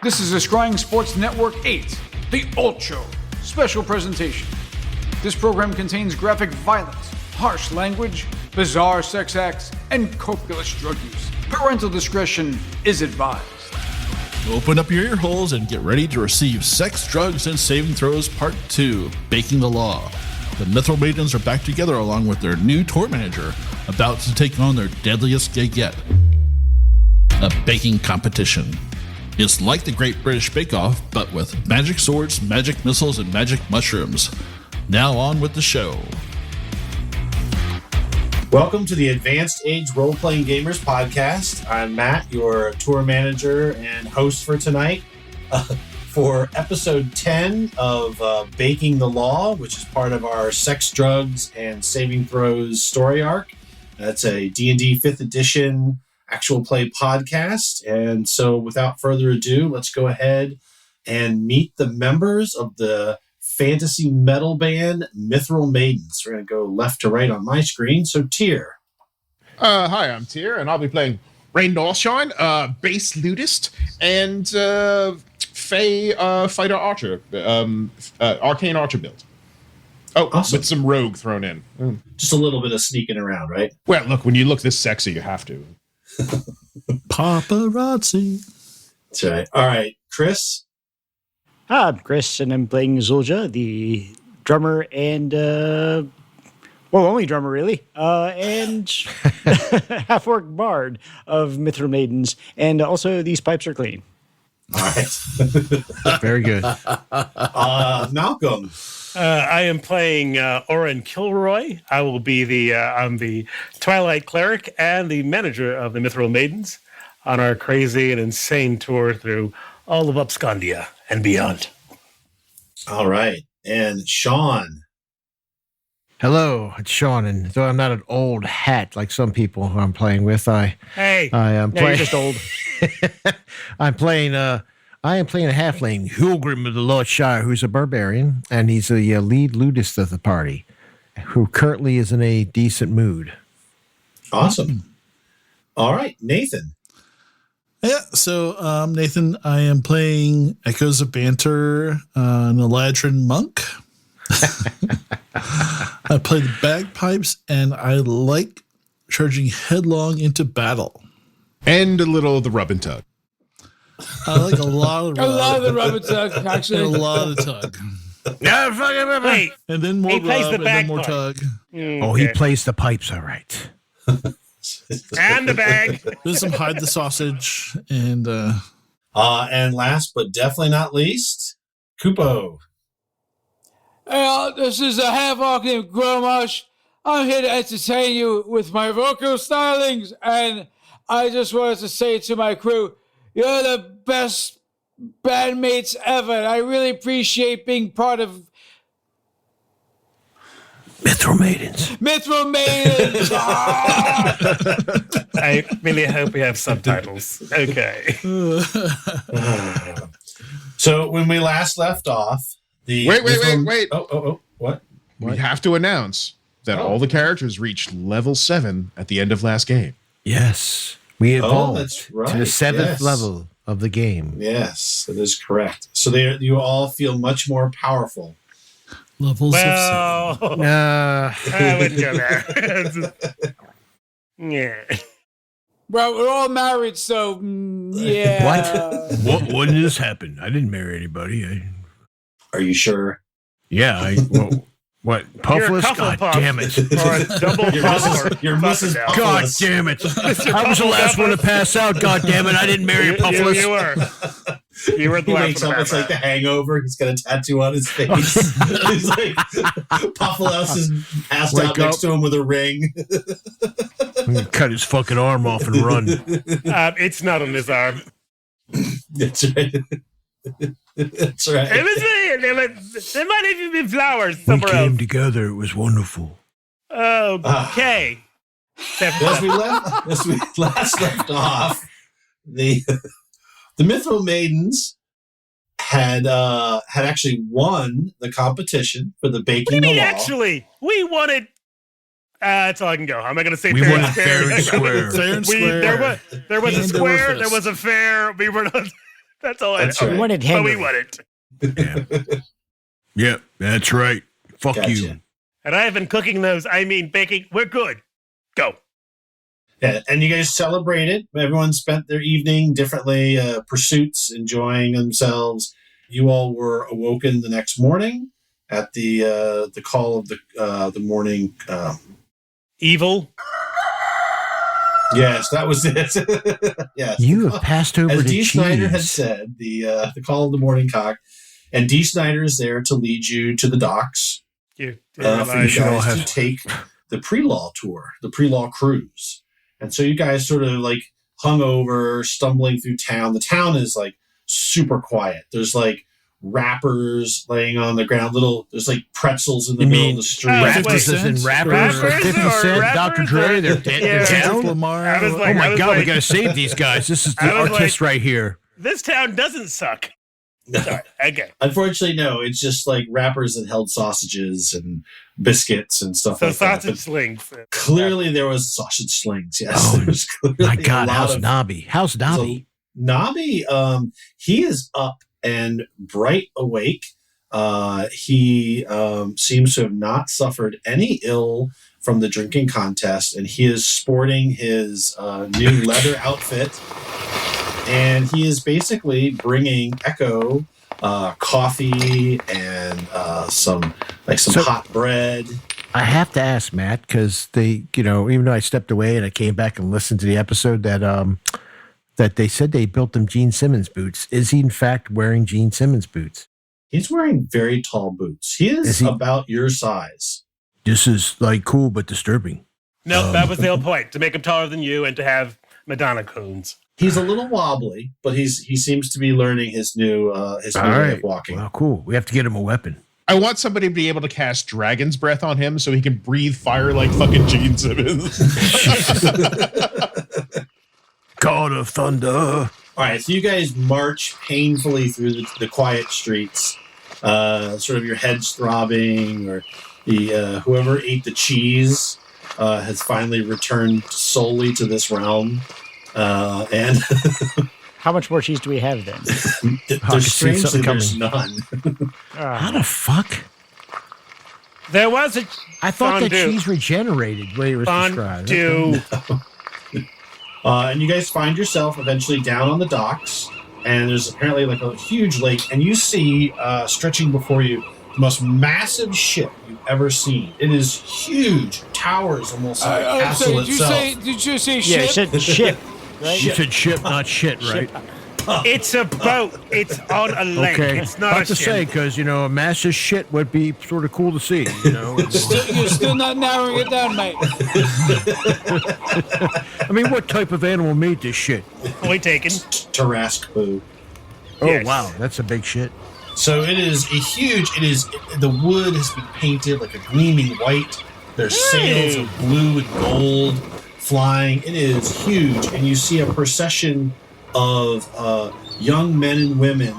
This is a Scrying Sports Network 8, the Alt Show, special presentation. This program contains graphic violence, harsh language, bizarre sex acts, and copious drug use. Parental discretion is advised. Open up your ear holes and get ready to receive Sex, Drugs, and Saving Throws Part 2, Baking the Law. The Mithril Maidens are back together along with their new tour manager, about to take on their deadliest gig yet, a baking competition. It's like the Great British Bake Off, but with magic swords, magic missiles, and magic mushrooms. Now on with the show. Welcome to the Advanced Age Role-Playing Gamers podcast. I'm Matt, your tour manager and host for tonight. For episode 10 of Baking the Law, which is part of our Sex, Drugs, and Saving Throws story arc. That's a D&D 5th edition actual play podcast. And so without further ado, let's go ahead and meet the members of the fantasy metal band Mithril Maidens. We're going to go left to right on my screen. So Tyr. Hi, I'm Tyr, and I'll be playing Rain Northshine, bass lutist, and Fey fighter archer, arcane archer build. Oh, awesome. With some rogue thrown in. Just a little bit of sneaking around, right? Well, look, when you look this sexy, you have to. Paparazzi. That's right. All right, Chris. Hi, I'm Chris, and I'm playing Zulja, the drummer and, only drummer, really, and half-orc bard of Mithril Maidens, and also these pipes are clean. All right. Very good. Malcolm. I am playing Orin Killroy. I will be I'm the Twilight Cleric and the manager of the Mithril Maidens on our crazy and insane tour through all of Upscandia and beyond. All right. And Sean. Hello, it's Sean, and though I'm not an old hat like some people who I'm playing with, I am playing. You're just old. I am playing a halfling, Hulgrim of the Lost Shire, who's a barbarian, and he's the lead lutist of the party, who currently is in a decent mood. Awesome. All right, Nathan. Yeah, so Nathan, I am playing Echoes of Banter, an Eladrin monk. I play the bagpipes, and I like charging headlong into battle. And a little of the rub and tug. I like a lot of the rub and tug, actually. A lot of the tug. No, fucking wait. And then more He plays rub, the and then bag more part. tug. Oh, he plays the pipes, all right. And the bag. There's some hide the sausage, and And last but definitely not least, Kupo. This is a half-orc named Gromosh. I'm here to entertain you with my vocal stylings, and I just wanted to say to my crew, you're the best bandmates ever. I really appreciate being part of Mithril Maidens. Mithril Maidens. I really hope we have subtitles. Okay. So when we last left off, Wait. Oh, what? We have to announce that all the characters reached level 7 at the end of last game. Yes, we evolved that's right. to the 7th Yes. level of the game. Yes, that is correct. So you all feel much more powerful. levels Well, of I wouldn't go there. Yeah. Well, we're all married, so yeah. What did this happen? I didn't marry anybody. Are you sure? What? You're a Puffless? Puffle God Puff. damn it. Or a double puff. You're Mrs. Puffle. God Puffless. damn it. I was the last one to pass out. God damn it. I didn't marry a Puffless. You were. You were the He last wakes one up, to it's have like the Hangover. He's got a tattoo on his face. He's like, Pufflehouse is passed Wake out next up. to him with a ring. I'm going to cut his fucking arm off and run. It's not on his arm. That's right. That's right. It was me. There might even be flowers We somewhere came else. together. It was wonderful. Okay. As we last left off, the Mithril Maidens had actually won the competition for the What do baking you the mean, law. actually? We won it. That's all I can go. I'm not going to say We fair won and it fair and square. Fair and square. There was a And square. there There was a fair. We were not. That's all That's I know. right. wanted But we Henry. want it. Yep, that's right. Fuck Gotcha. you. And I have been cooking those. I mean, baking. We're good. Go. Yeah, and you guys celebrated. Everyone spent their evening differently, pursuits, enjoying themselves. You all were awoken the next morning at the call of the morning. Evil. Yes, that was it. Yes, You have passed over as to Dee Snyder had cheese. said, the call of the morning cock, and Dee Snyder is there to lead you to the docks You for you realize should all guys to have- take the pre-law tour, the pre-law cruise. And so you guys sort of like hung over, stumbling through town. The town is like super quiet. There's like wrappers laying on the ground. There's like pretzels in the You middle mean of the street. Rappers Rappers Cents? and rappers, Rappers 50 or Cent, rappers Dr. Dre, or- they're Yeah. down. Kendrick Lamar. I was Oh like- my God, we like- got to save these guys. This is the I was artist right here. This town doesn't suck. Sorry. Okay. Unfortunately, no. It's just like wrappers that held sausages and biscuits and stuff So like that. sausage But slings. clearly, there was sausage slings. Yes. Oh, There was clearly My a God, lot how's of- Nobby? How's Nobby? Nobby, he is up and bright awake. He seems to have not suffered any ill from the drinking contest, and he is sporting his new leather outfit. And he is basically bringing Echo coffee and some So- hot bread. I have to ask Matt because even though I stepped away and I came back and listened to the episode that they said they built them Gene Simmons boots. Is he in fact wearing Gene Simmons boots? He's wearing very tall boots. He is he- about your size. This is like cool but disturbing. No, that was the whole point, to make him taller than you and to have Madonna cones. He's a little wobbly, but he seems to be learning his new way of walking. Well, cool. We have to get him a weapon. I want somebody to be able to cast Dragon's Breath on him so he can breathe fire like fucking Gene Simmons. God of Thunder. All right, so you guys march painfully through the quiet streets, sort of your heads throbbing, or the whoever ate the cheese has finally returned solely to this realm, and How much more cheese do we have then? there's see something strangely there's none. How the fuck? There was a I thought that fondue. cheese regenerated the way it was described. Fondue. And you guys find yourself eventually down on the docks, and there's apparently like a huge lake, and you see stretching before you the most massive ship you've ever seen. It is huge, towers almost like a I'm castle sorry, itself. did you say Yeah, ship? it said ship. Right? You said ship, not shit, right? It's a boat. It's on a lake. Okay. It's not About a to ship. say, because, a massive shit would be sort of cool to see, You're still not narrowing it down, mate. I mean, what type of animal made this shit? Point taken. Tarrasque Boo. Oh, Yes. wow. That's a big shit. So it is the wood has been painted like a gleaming white. There's sails of blue and gold flying. It is huge. And you see a procession of young men and women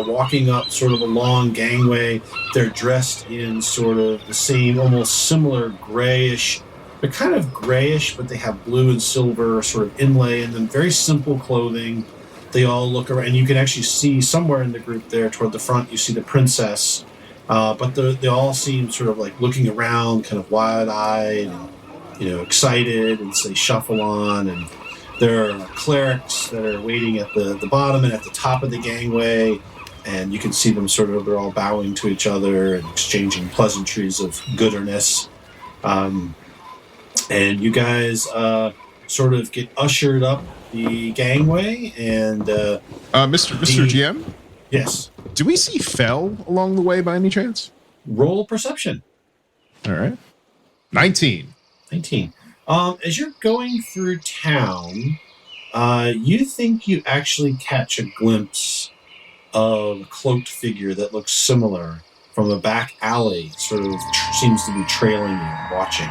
walking up sort of a long gangway. They're dressed in sort of the same, almost similar grayish. They're kind of grayish, but they have blue and silver sort of inlay and then very simple clothing. They all look around, and you can actually see somewhere in the group there toward the front, you see the princess. But they all seem sort of like looking around, kind of wide-eyed, and, excited, and so they shuffle on. And there are clerics that are waiting at the bottom and at the top of the gangway, and you can see them they're all bowing to each other and exchanging pleasantries of gooderness. And you guys sort of get ushered up the gangway, and Mr. GM, yes, do we see Fell along the way by any chance? roll perception. All right. 19. 19. As you're going through town, you think you actually catch a glimpse of a cloaked figure that looks similar from a back alley, sort of seems to be trailing you, watching.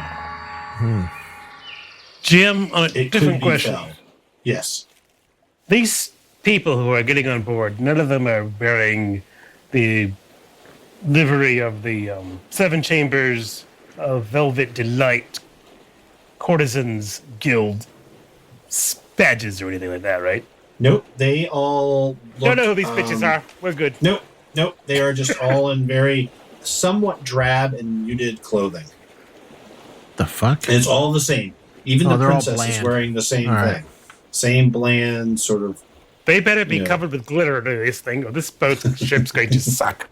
Jim, on a It could different be question. Fel. Yes. These people who are getting on board, none of them are wearing the livery of the Seven Chambers of Velvet Delight Courtesans Guild badges or anything like that, right? Nope, they all Don't look, know who these bitches are. We're good. Nope, they are just all in very somewhat drab and muted clothing. The fuck? And it's all the same. Even the they're all princess is bland. wearing the same All thing. right. Same bland sort of. They better be Yeah. covered with glitter to this thing, or this boat ship's going to suck.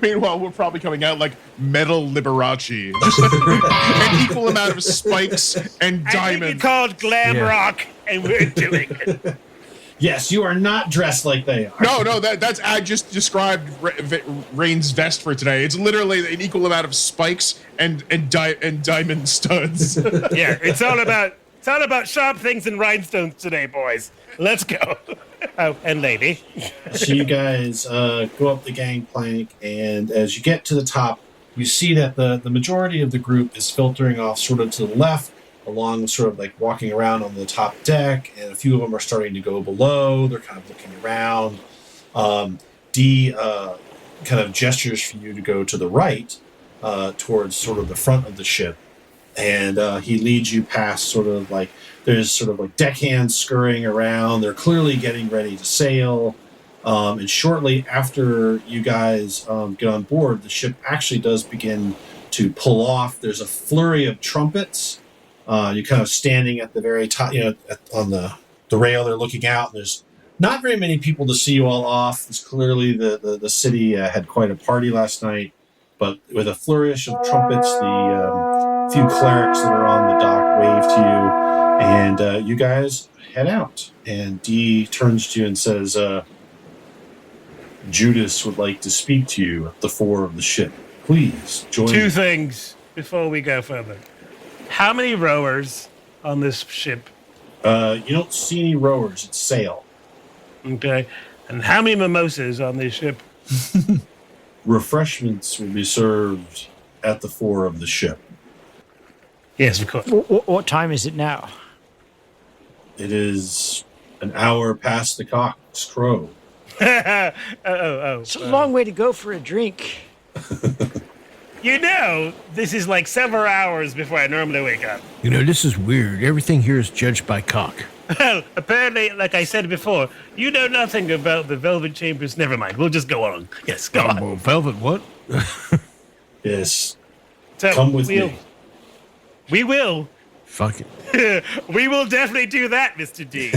Meanwhile, we're probably coming out like metal Liberace. Just an equal amount of spikes and I think it's diamonds. called glam Yeah. rock, and we're doing it. Yes, you are not dressed like they are. No, that's I just described Rain's vest for today. It's literally an equal amount of spikes and diamond studs. Yeah, it's all about sharp things and rhinestones today, boys. Let's go. Oh, and lady. So you guys go up the gangplank, and as you get to the top, you see that the majority of the group is filtering off sort of to the left, along sort of like walking around on the top deck, and a few of them are starting to go below. They're kind of looking around. D kind of gestures for you to go to the right towards sort of the front of the ship, and he leads you past sort of like there's sort of like deckhands scurrying around. They're clearly getting ready to sail. And shortly after you guys get on board, the ship actually does begin to pull off. There's a flurry of trumpets. You're kind of standing at the very top, on the rail. They're looking out. And there's not very many people to see you all off. It's clearly the city had quite a party last night. But with a flourish of trumpets, the few clerics that are on the dock wave to you. And you guys head out. And Dee turns to you and says, Judas would like to speak to you at the fore of the ship. Please join me. Two things before we go further. How many rowers on this ship? You don't see any rowers. It's sail. Okay. And how many mimosas on this ship? Refreshments will be served at the fore of the ship. Yes, of course. What time is it now? It is an hour past the cock's crow. It's a long way to go for a drink. This is like several hours before I normally wake up. This is weird. Everything here is judged by cock. Well, apparently, like I said before, you know nothing about the Velvet Chambers. Never mind. We'll just go on. Yes, go on. Well, velvet what? Yes. So Come with me. We will. Fuck it. We will definitely do that, Mr. D.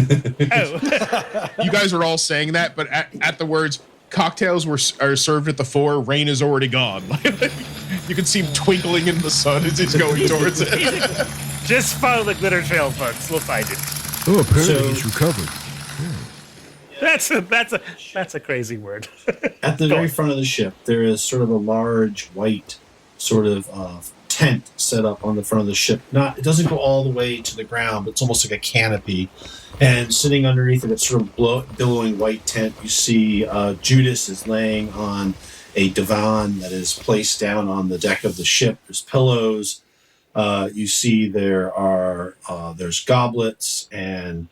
Oh. You guys are all saying that, but at the words cocktails are served at the fore, Rain is already gone. You can see him twinkling in the sun as he's going towards it. Just follow the glitter trail, folks. We'll find it. Oh, apparently So- he's recovered. That's a crazy word. At the very front of the ship, there is sort of a large white sort of tent set up on the front of the ship. It doesn't go all the way to the ground, but it's almost like a canopy. And sitting underneath of it, sort of billowing white tent, you see Judas is laying on a divan that is placed down on the deck of the ship. There's pillows. You see there's goblets and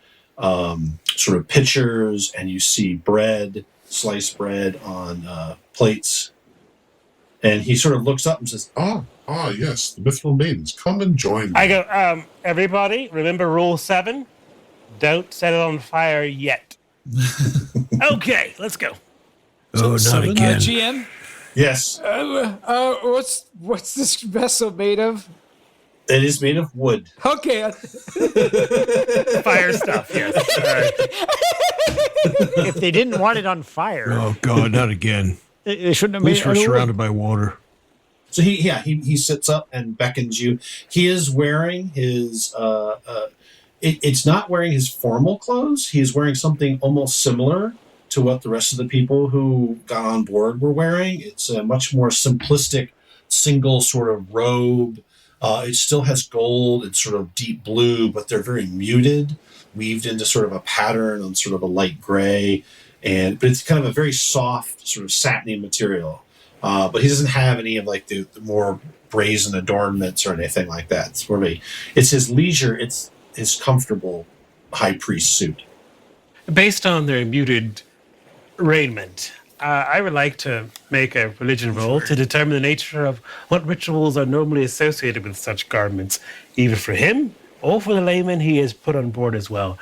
sort of pitchers, and you see bread, sliced bread on plates. And he sort of looks up and says, Yes, the Mithril Maidens. Come and join me. I go, everybody, remember rule 7? Don't set it on fire yet. Okay, let's go. Oh, not again. GM, yes, what's this vessel made of? it is made of wood. Okay, Fire stuff, yes. All right. If they didn't want it on fire, Oh, God, not again. they shouldn't have At made least it we're out of wood. surrounded by water. So he sits up and beckons you. He is wearing his it's not wearing his formal clothes. He's wearing something almost similar to what the rest of the people who got on board were wearing. It's a much more simplistic, single sort of robe. It still has gold. It's sort of deep blue, but they're very muted, weaved into sort of a pattern on sort of a light gray. But it's kind of a very soft, sort of satiny material. But he doesn't have any of like the more brazen adornments or anything like that. It's more of it's his leisure. It's his comfortable high priest suit. Based on their muted raiment, I would like to make a religion roll to determine the nature of what rituals are normally associated with such garments, either for him or for the layman he has put on board as well.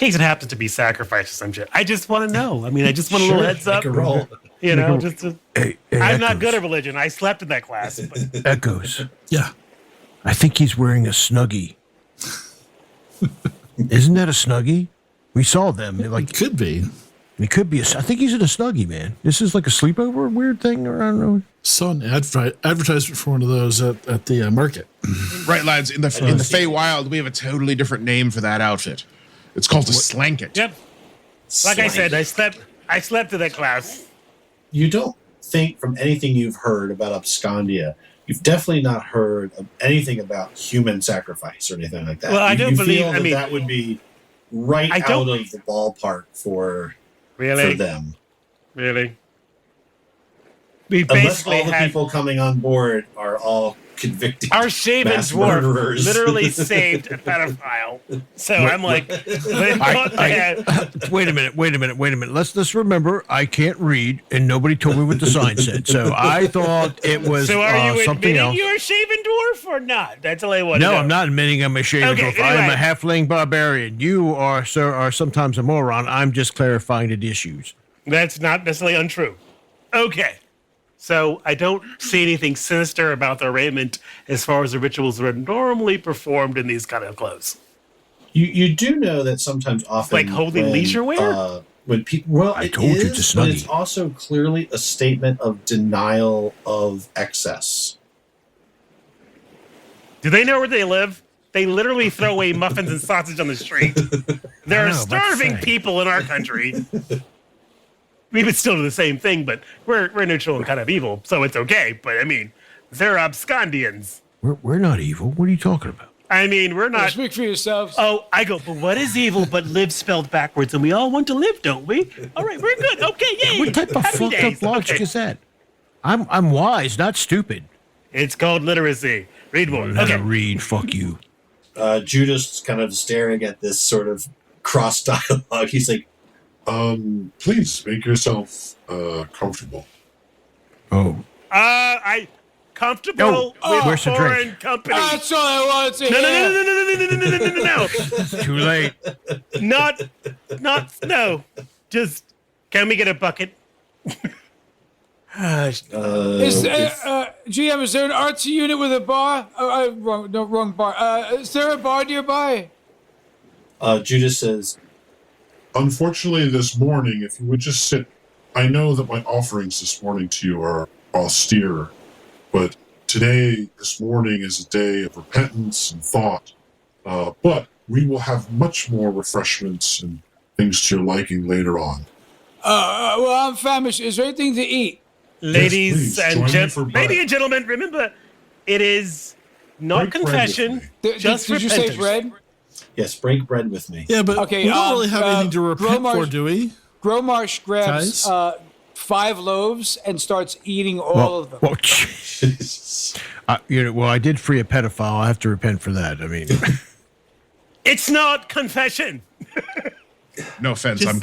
case it happens to be sacrificed or some shit. I just want to know. I mean, I just want a little heads up. Make a roll. You know, just to, Hey, I'm not Echoes. good at religion. I slept in that class. But Echoes. Yeah. I think he's wearing a Snuggie. Isn't that a Snuggie? We saw them. Like Could be. it could be. I think he's in a Snuggie, man. This is like a sleepover weird thing, or I don't know. Saw an advertisement for one of those at the market. Right, lads. In the Feywild, we have a totally different name for that outfit. It's called a slanket. yep. Like I said, I slept in that class. You don't think from anything you've heard about Abscondia, you've definitely not heard of anything about human sacrifice or anything like that. Well, I You- don't you believe- feel I that mean- that would be right I out don't- of the ballpark for Really? them. Really? We Unless basically all the had people coming on board are all convicted. our shaven mass dwarf murderers. literally saved a pedophile. So I'm like, they thought they had- Wait a minute. Let's remember, I can't read, and nobody told me what the sign said. So I thought it was So are you something admitting else. you're a shaven dwarf or not? That's all I want to know. No, I'm not admitting I'm a shaven Okay, dwarf. I am anyway. a halfling barbarian. You are, sir, are sometimes a moron. I'm just clarifying the issues. That's not necessarily untrue. Okay. So I don't see anything sinister about their raiment as far as the rituals that are normally performed in these kind of clothes. You do know that sometimes often Like holding leisure wear? When people well I it told you is, it's a but Snuggie. it's also clearly a statement of denial of excess. Do they know where they live? They literally throw away muffins and sausage on the street. There I are know, but starving say. people in our country. We would still do the same thing, but we're neutral and kind of evil, so it's okay. But I mean, they're Abscondians. We're not evil. What are you talking about? I mean, we're not. Speak for yourselves. Oh, I go, but what is evil but live spelled backwards? And we all want to live, don't we? All right, we're good. Okay, yay. What type of Happy fucked days. up logic Okay. is that? I'm wise, not stupid. It's called literacy. Read more. Let Okay. her read. Fuck you. Judas kind of staring at this sort of cross dialogue. He's like, Please make yourself comfortable. Oh, I comfortable with where's the foreign drink? company. That's all I wanted to No, hear. no. too late. Not, no. Just, can we get a bucket? Is, GM, is there an artsy unit with a bar? Wrong bar. Is there a bar nearby? Judas says, Unfortunately, this morning, if you would just sit, I know that my offerings this morning to you are austere, but this morning is a day of repentance and thought. But we will have much more refreshments and things to your liking later on. Well, I'm famished. Is there anything to eat? Ladies please, and join me for gentlemen, bread. ladies and gentlemen, remember, it is not Break bread confession, with me. just Did you repentance. say bread? yes, break bread with me. Yeah, but Okay, we don't really have anything to repent Gromarsh- for, do we? Gromarsh grabs Guys? 5 loaves and starts eating all of them. Well, well, I did free a pedophile. I have to repent for that. I mean, It's not confession. No offense, I'm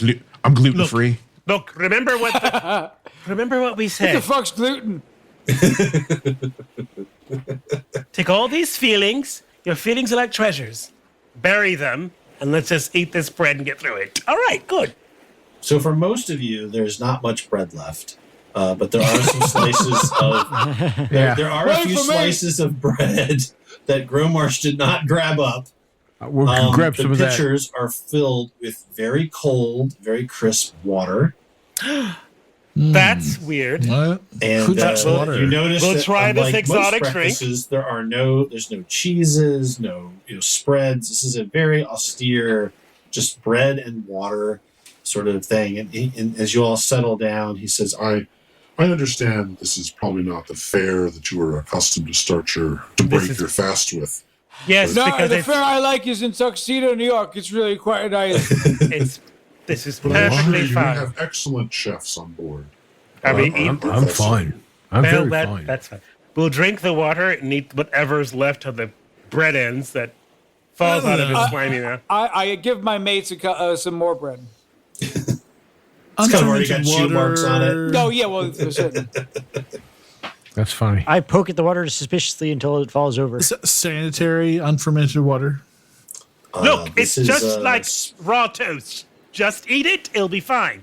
gluten free. Look, remember what we What said. the fuck's gluten? Take all these feelings. Your feelings are like treasures. Bury them, and let's just eat this bread and get through it. All right, good. So for most of you, there's not much bread left, but there are some slices of there are a Wait few for me. slices of bread that Gromarsh did not grab up. we'll grab the some of that. pitchers are filled with very cold, very crisp water, That's weird. What? and Who drinks water? you notice We'll that try this unlike exotic most drink. breakfasts, there's no cheeses, no spreads. This is a very austere, just bread and water sort of thing. And as you all settle down, he says, I understand this is probably not the fare that you were accustomed to break your fast with. Yes, No, because the it's, fair I like is in Tuxedo, New York. It's really quite nice. this is But I'm sure perfectly you fine. have excellent chefs on board. I mean, I'm fine. I'm very fine. That's fine. We'll drink the water and eat whatever's left of the bread ends that falls out of his slimy mouth. I give my mates Oh, some more bread. it's kind of already got shoe marks on it. No, yeah, well, for certain. That's funny. I poke at the water suspiciously until it falls over. Is that sanitary, unfermented water? Look, it's this is, just like raw toast. Just eat it; it'll be fine.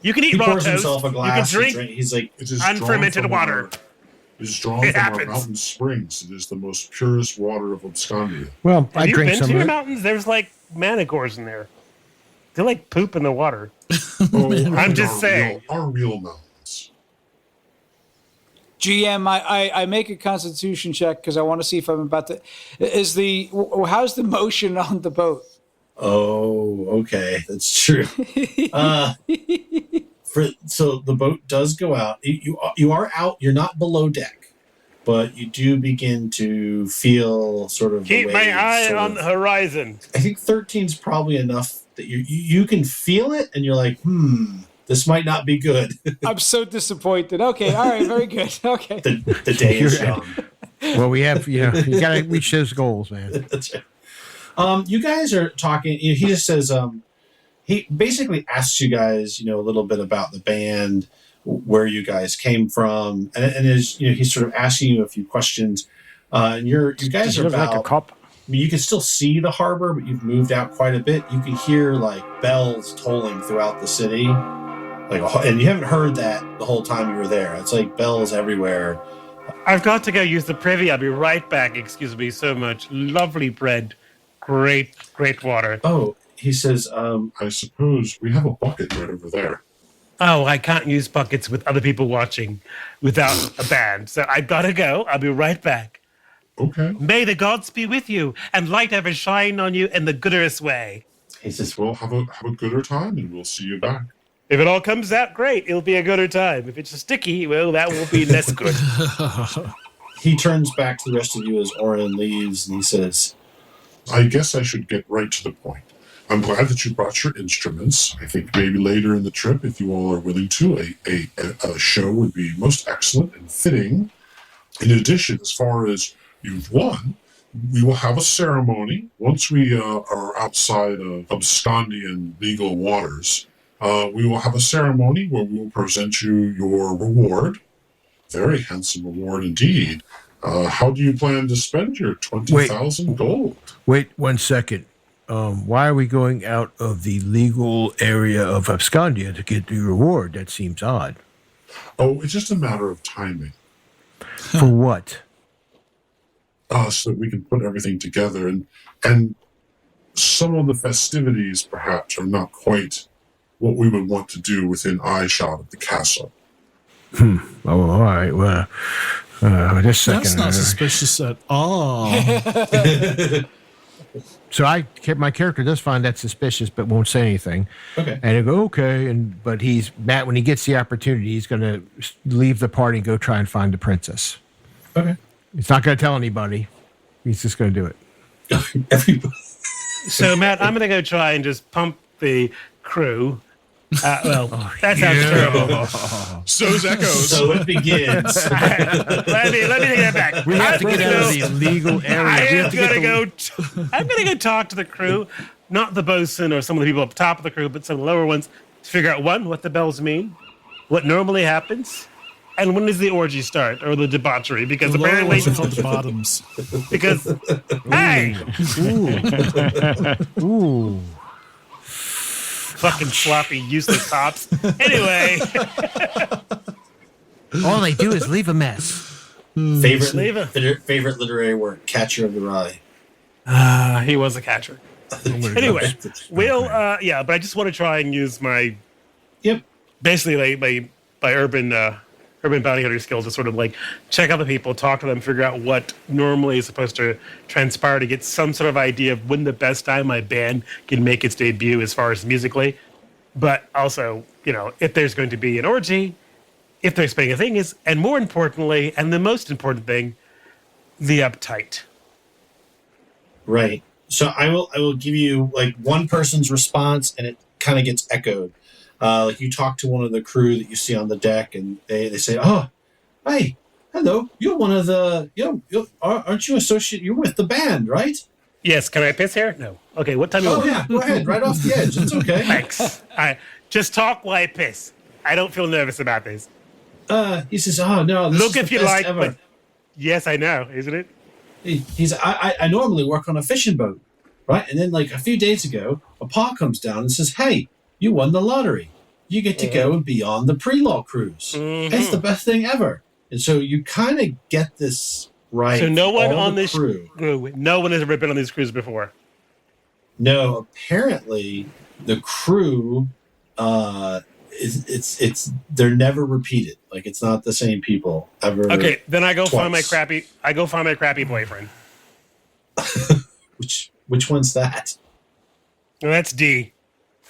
You can eat he raw pours toast. himself a glass. You can drink. He's like, It is drawn Unfermented from water. It is drawn It from happens. our mountain springs. It is the most purest water of Abscondia. Well, Have I you drink been some to of your it. mountains? There's like manticores in there. They like poop in the water. Oh, I'm just our saying. Our real mountains. GM, I make a Constitution check because I want to see if I'm about to. How's the motion on the boat? oh, okay, that's true. So the boat does go out. You are out. You're not below deck, but you do begin to feel sort of. the Keep my waves eye sort on of- the horizon. I think 13's probably enough that you can feel it, and you're like, this might not be good. I'm so disappointed. Okay, all right, very good. Okay. the day is young. Well, we have, you got to reach those goals, man. That's right. You guys are talking. He just says, he basically asks you guys, a little bit about the band, where you guys came from, and is he's sort of asking you a few questions. And you guys Does are he look about. like a cop? I mean, you can still see the harbor, but you've moved out quite a bit. You can hear like bells tolling throughout the city, and you haven't heard that the whole time you were there. It's like bells everywhere. I've got to go use the privy. I'll be right back. Excuse me so much. Lovely bread. Great water. Oh, he says, I suppose we have a bucket right over there. Oh, I can't use buckets with other people watching without a band. So I gotta go. I'll be right back. Okay. May the gods be with you and light ever shine on you in the goodest way. he says, Well, have a gooder time, and we'll see you back. If it all comes out great, it'll be a gooder time. If it's sticky, well, that will be less good. he turns back to the rest of you as Orin leaves, and he says, I guess I should get right to the point. I'm glad that you brought your instruments. I think maybe later in the trip, if you all are willing to, a show would be most excellent and fitting. In addition, as far as you've won, we will have a ceremony once we are outside of Abscondian legal waters. We will have a ceremony where we will present you your reward. Very handsome reward indeed. How do you plan to spend your 20,000 gold? Wait 1 second. Why are we going out of the legal area of Abscondia to get the reward? That seems odd. Oh, it's just a matter of timing. For what? So that we can put everything together. And some of the festivities, perhaps, are not quite what we would want to do within eyeshot of the castle. Oh, all right. Well, just a second. That's not suspicious at all. So my character does find that suspicious, but won't say anything. okay. And I go, okay. But Matt, when he gets the opportunity, he's going to leave the party and go try and find the princess. Okay. He's not going to tell anybody. He's just going to do it. Everybody. So, Matt, I'm going to go try and just pump the crew. That sounds terrible. So's echoes. So it begins. Let me take that back. We have to get out of the illegal area. I'm gonna go talk to the crew, not the bosun or some of the people up top of the crew, but some of the lower ones, to figure out what the bells mean, what normally happens, and when does the orgy start or the debauchery? Because apparently, It's called the bottoms. because hey, Ooh. fucking sloppy, useless tops. Anyway, All they do is leave a mess. Favorite literary work, Catcher of the Rye. he was a catcher. Anyway, but I just want to try and use my Yep. basically my urban bounty hunter skills to sort of like check out the people, talk to them, figure out what normally is supposed to transpire to get some sort of idea of when the best time my band can make its debut as far as musically. But also, if there's going to be an orgy, if there's being a thing is, and more importantly, and the most important thing, the Uptight. Right. So I will give you like one person's response, and it kind of gets echoed. Like you talk to one of the crew that you see on the deck, and they say, "Oh, hey, hello, you're one of the aren't you associate? You're with the band, right?" Yes, can I piss here? No. Okay, what time? Oh yeah, go ahead, right off the edge. It's okay. Thanks. I just talk while I piss. I don't feel nervous about this. He says, "Oh no, this Look is if the you best like, ever." but yes, I know, isn't it? He's I normally work on a fishing boat. right? And then like a few days ago, a pa comes down and says, "Hey, you won the lottery. You get to go and be on the pre-law cruise. It's the best thing ever." And so you kind of get this right. So no one on this crew. No one has ever been on this cruise before. No, apparently the crew, they're never repeated. Like it's not the same people ever. Okay, then I go twice. find my crappy boyfriend. Which one's that? Well, that's D.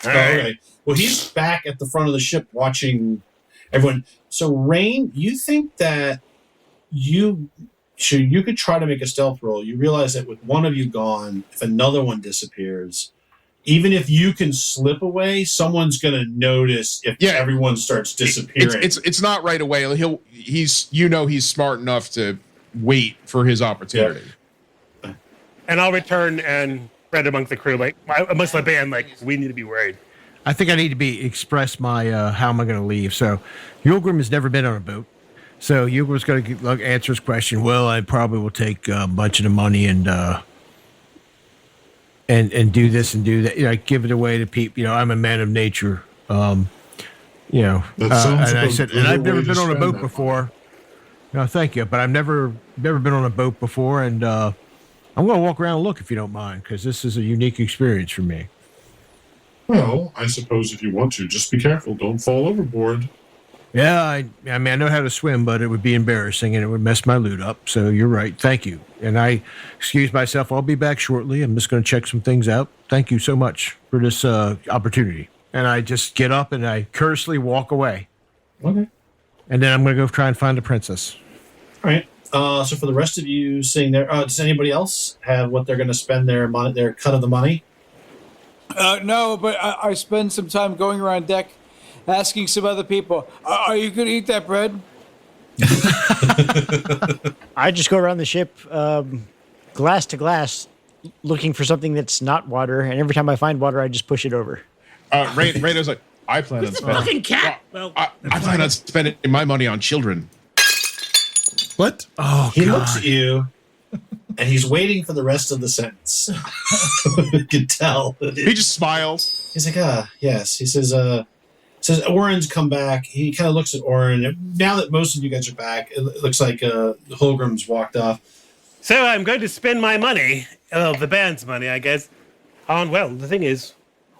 All Oh, right. okay. Well, he's back at the front of the ship watching everyone. So, Rain, you think that you could try to make a stealth roll. You realize that with one of you gone, if another one disappears, even if you can slip away, someone's going to notice if everyone starts disappearing. It's not right away. He's smart enough to wait for his opportunity. Yeah. And I'll return and spread among the crew, like amongst the band, like we need to be worried. I think I need to express my how am I going to leave. So, Hulgrim has never been on a boat. So Hulgrim's going to answer his question. Well, I probably will take a bunch of the money and do this and do that. Give it away to people. I'm a man of nature. And I said, and I've never been on a boat before. No, thank you, but I've never been on a boat before, and I'm going to walk around and look if you don't mind, because this is a unique experience for me. Well, I suppose if you want to, just be careful. Don't fall overboard. Yeah, I know how to swim, but it would be embarrassing and it would mess my loot up. So you're right. Thank you. And I excuse myself. I'll be back shortly. I'm just going to check some things out. Thank you so much for this opportunity. And I just get up and I curiously walk away. Okay. And then I'm going to go try and find the princess. All right. So for the rest of you sitting there, does anybody else have what they're going to spend their cut of the money? No, but I spend some time going around deck asking some other people, are you going to eat that bread? I just go around the ship, glass to glass, looking for something that's not water, and every time I find water, I just push it over. Raider's like, I plan on spending. Fucking cat. Well, I plan on spending my money on children. What? Oh, He God. looks at you, and he's waiting for the rest of the sentence. You can tell. He just smiles. He's like, yes. He says, Orin's come back. He kind of looks at Orin. Now that most of you guys are back, it looks like Hulgrim's walked off. so I'm going to spend my money, the band's money, I guess, on, well, the thing is,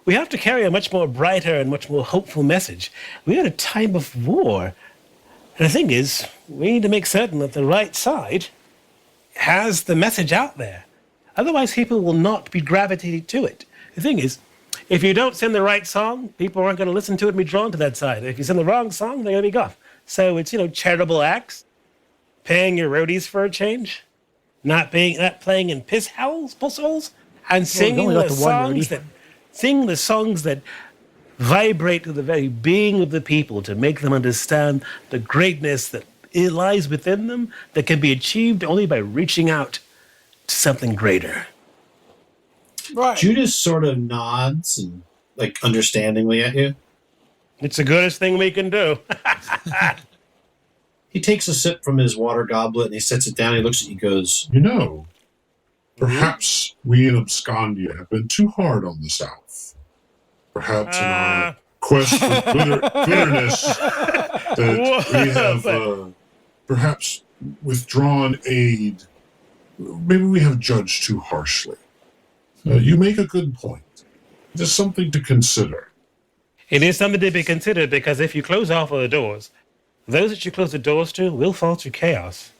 we have to carry a much more brighter and much more hopeful message. We're at a time of war. And the thing is, we need to make certain that the right side has the message out there. Otherwise, people will not be gravitating to it. The thing is, if you don't send the right song, people aren't going to listen to it and be drawn to that side. If you send the wrong song, they're going to be gone. So it's, charitable acts, paying your roadies for a change, not playing in piss holes, and singing the songs that vibrate to the very being of the people to make them understand the greatness that lies within them that can be achieved only by reaching out to something greater. Right. Judas sort of nods and, understandingly at you. It's the goodest thing we can do. He takes a sip from his water goblet and he sets it down. He looks at you and goes, Perhaps we in Abscondia have been too hard on the South. Perhaps in our quest for bitterness that we have perhaps withdrawn aid. Maybe we have judged too harshly. You make a good point. There's something to consider. It is something to be considered because if you close off all the doors, those that you close the doors to will fall to chaos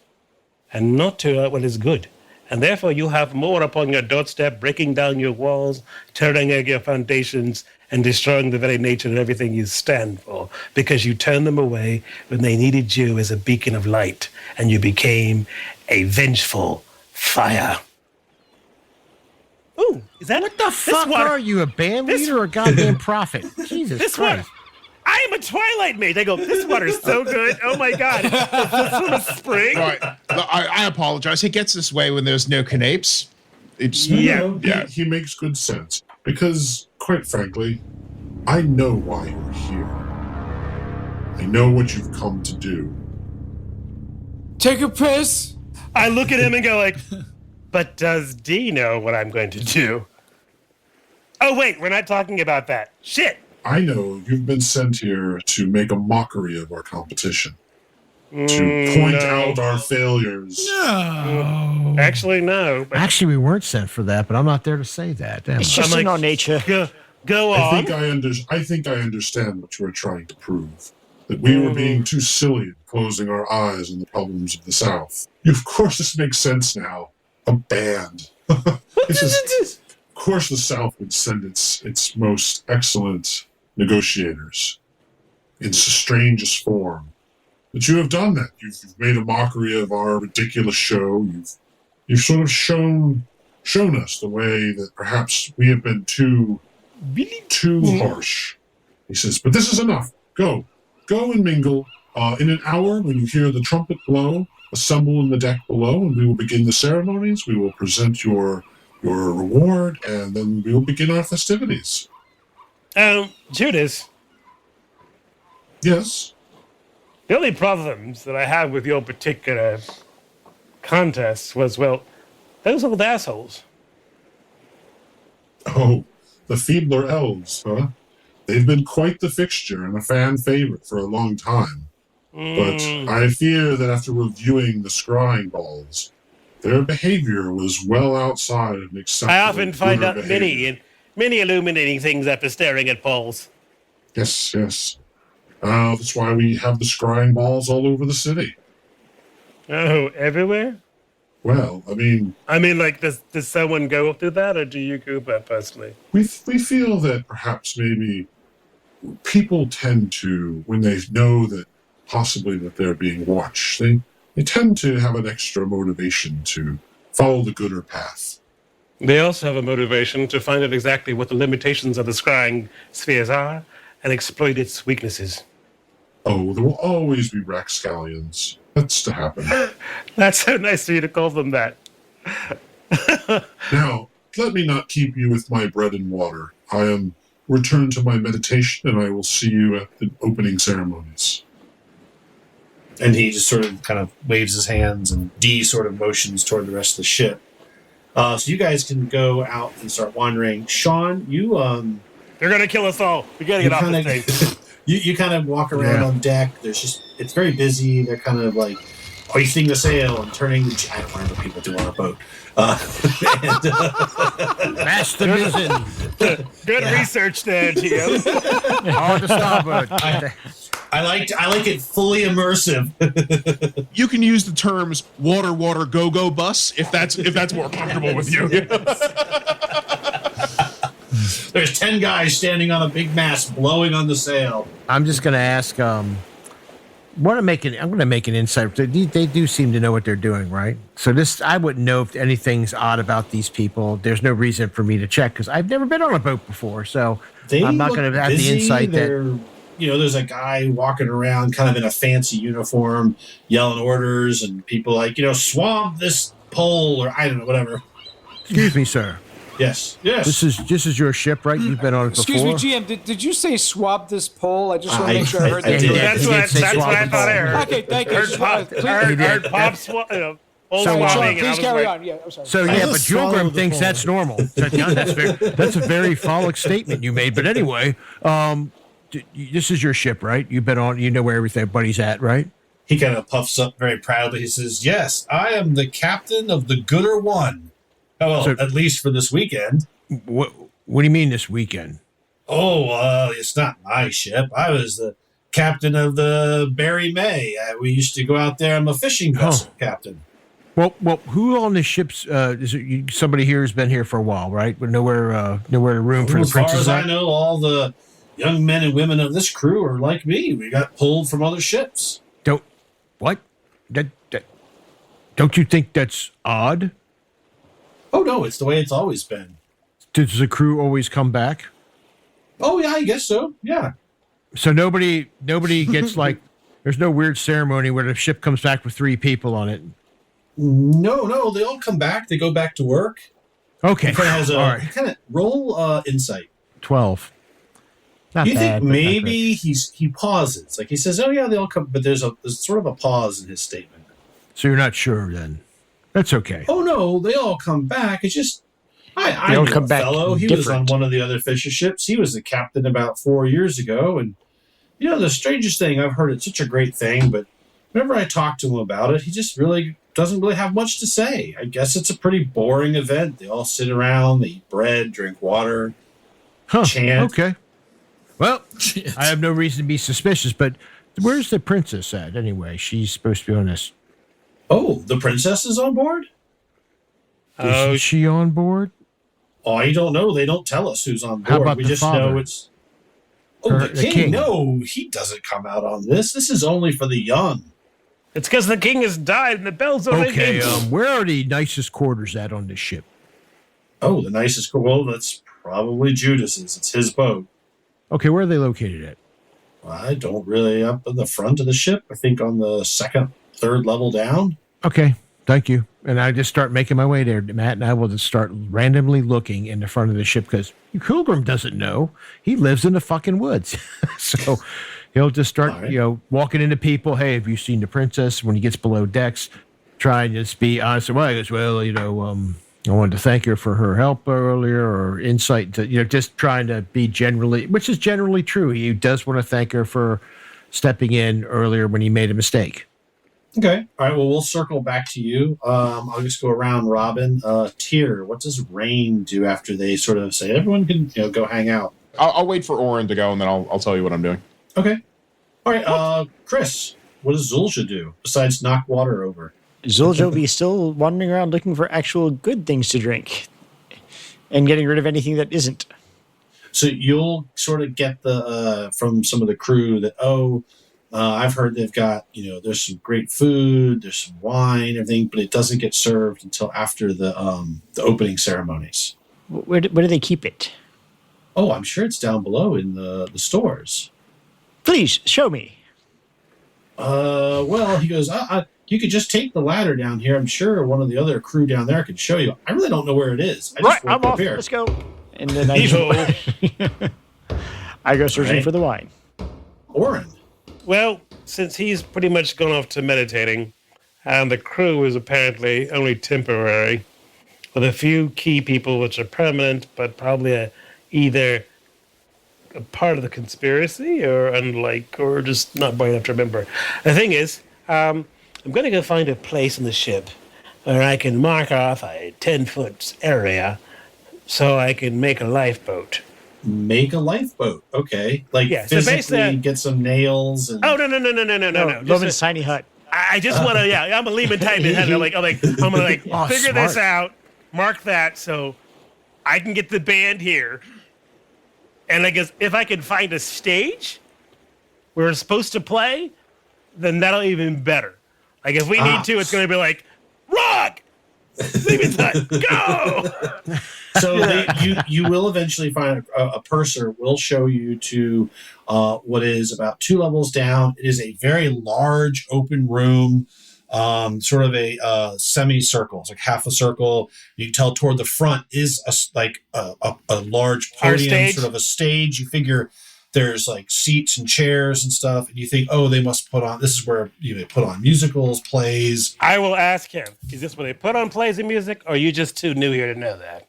and not to what is good. And therefore you have more upon your doorstep, breaking down your walls, tearing out your foundations, and destroying the very nature of everything you stand for, because you turned them away when they needed you as a beacon of light, and you became a vengeful fire. Ooh, is that What the fuck are you, a band leader or a goddamn prophet? Jesus This Christ. water. I am a Twilight mage. I go, this water's so good. Oh my God. Is this from a spring? Right. I apologize. He gets this way when there's no canapes. It's He makes good sense. Because, quite frankly, I know why you're here. I know what you've come to do. Take a piss. I look at him and go like, but does D know what I'm going to do? Oh, wait, we're not talking about that. Shit. I know you've been sent here to make a mockery of our competition, to point out our failures. No. Actually, no. But Actually, we weren't sent for that, but I'm not there to say that. Damn. It's just I'm in like- our nature. Go I on. think I understand what you were trying to prove. That we were being too silly in closing our eyes on the problems of the South. Of course, this makes sense now. A band. Of course, the South would send its most excellent negotiators in the strangest form. But you have done that. You've made a mockery of our ridiculous show. You've sort of shown us the way that perhaps we have been too harsh. He says, but this is enough. Go and mingle. In an hour, when you hear the trumpet blow, assemble in the deck below, and we will begin the ceremonies. We will present your reward, and then we will begin our festivities. Judas, Yes. the only problems that I had with your particular contest was, well, those old assholes. Oh, the feebler elves, huh? They've been quite the fixture and a fan favorite for a long time. But I fear that after reviewing the scrying balls, their behavior was well outside of an acceptable. I often find good out behavior. many illuminating things after staring at balls. Yes. That's why we have the scrying balls all over the city. Oh, everywhere? Well, I mean, Like, does someone go through that, or do you go that personally? we feel that perhaps maybe people tend to, when they know that possibly that they're being watched, they tend to have an extra motivation to follow the gooder path. They also have a motivation to find out exactly what the limitations of the scrying spheres are and exploit its weaknesses. Oh, there will always be rapscallions. That's to happen. That's so nice of you to call them that. Now, let me not keep you with my bread and water. I am returned to my meditation, and I will see you at the opening ceremonies. And he just sort of kind of waves his hands, and D sort of motions toward the rest of the ship. So you guys can go out and start wandering. Sean, you They're going to kill us all. We got to get off kinda, this thing. you kind of walk around on deck. It's very busy. They're kind of like hoisting the sail and turning the. I don't remember what people do on a boat. Mash the mizzen. Good research there, Gio. On the starboard. I like it fully immersive. You can use the terms water, go bus if that's more comfortable with you. There's 10 guys standing on a big mast blowing on the sail. I'm just going to ask. I'm going to make an insight. They do seem to know what they're doing, right? So I wouldn't know if anything's odd about these people. There's no reason for me to check because I've never been on a boat before. So I'm not going to have the insight that. There's a guy walking around kind of in a fancy uniform, yelling orders, and people like, swamp this pole, or I don't know, whatever. Excuse me, sir. Yes. This is your ship, right? You've been on it before. Excuse me, GM. Did you say swab this pole? I just want to make sure I heard that. did. That's what I thought I heard. Okay, thank you. I heard Pop swabbing. Sean, please carry on. Yeah, I'm sorry. So yeah, but Hulgrim thinks that's normal. That's a very phallic statement you made. But anyway, this is your ship, right? You've been on. You know where everybody's at, right? He kind of puffs up very proudly. He says, "Yes, I am the captain of the Gooder One. Oh, well, at least for this weekend." What do you mean this weekend? Oh, it's not my ship. I was the captain of the Barry May. We used to go out there. I'm a fishing vessel captain. Well, who on the ships? Is it somebody here who's been here for a while, right? But nowhere room for the As far Princes. as I know, all the young men and women of this crew are like me. We got pulled from other ships. Don't you think that's odd? Oh, no, it's the way it's always been. Does the crew always come back? Oh, yeah, I guess so. Yeah. So nobody gets like. There's no weird ceremony where the ship comes back with 3 people on it. No, they all come back. They go back to work. Okay, He kind of roll insight. 12. Not You bad, think but not great. maybe he pauses, like he says, "Oh yeah, they all come," but there's sort of a pause in his statement. So you're not sure then? That's okay. Oh no, they all come back. It's just I don't know come a back fellow. He was on different. one of the other fisher ships. He was the captain about 4 years ago. And, the strangest thing, I've heard it's such a great thing, but whenever I talk to him about it, he just really doesn't really have much to say. I guess it's a pretty boring event. They all sit around, they eat bread, drink water, chant. Okay. Well, Shit. I have no reason to be suspicious, but where's the princess at anyway? She's supposed to be on this. Oh, the princess is on board? Is she on board? Oh, I don't know. They don't tell us who's on board. How about we the just father? know it's. Oh, Her- the the king. king. No, he doesn't come out on this. This is only for the young. It's because the king has died and the bells are Okay, ringing. where are the nicest quarters at on this ship? Oh, the nicest. Well, that's probably Judas's. It's his boat. Okay, where are they located at? I don't really up in the front of the ship. I think on the second, third level down. Okay, thank you. And I just start making my way there, Matt, and I will just start randomly looking in the front of the ship because Hulgrim doesn't know. He lives in the fucking woods. So he'll just start, All right. walking into people. Hey, have you seen the princess? When he gets below decks, try and just be honest. Well, he goes, I wanted to thank her for her help earlier or insight to, just trying to be generally, which is generally true. He does want to thank her for stepping in earlier when he made a mistake. Okay. All right. Well, we'll circle back to you. I'll just go around Robin. Tyr, what does Rain do after they sort of say everyone can go hang out? I'll wait for Orin to go, and then I'll tell you what I'm doing. Okay. All right. Chris, what does Zulja do besides knock water over? Zulja will be still wandering around looking for actual good things to drink and getting rid of anything that isn't. So you'll sort of get the from some of the crew that I've heard they've got there's some great food, there's some wine, everything, but it doesn't get served until after the opening ceremonies. Where do they keep it? Oh, I'm sure it's down below in the stores. Please show me. Well, he goes, you could just take the ladder down here. I'm sure one of the other crew down there could show you. I really don't know where it is. I just I'm walked up off. here. Let's go. And then I go searching Right. for the wine. Orin. Well, since he's pretty much gone off to meditating, and the crew is apparently only temporary, with a few key people which are permanent, but probably either a part of the conspiracy or just not bright enough to remember. The thing is, I'm going to go find a place in the ship where I can mark off a 10-foot area so I can make a lifeboat. Make a lifeboat. Okay. Like Yeah, so physically basically- get some nails and Oh, no. Lovin's tiny hut. I just want to, I'm a Lehman type. I'm gonna Oh, figure this smart. out, mark that, so I can get the band here. And I guess if I can find a stage where we're supposed to play, then that'll even better. Like if we need to, it's gonna be like rock, Lehman type, go. so you will eventually find a purser will show you to what is about 2 levels down. It is a very large open room, sort of a semicircle. It's like half a circle. You can tell toward the front is a large Our podium, stage? sort of a stage. You figure there's like seats and chairs and stuff, and you think, they must put on. This is where they put on musicals, plays. I will ask him, is this where they put on plays and music, or are you just too new here to know that?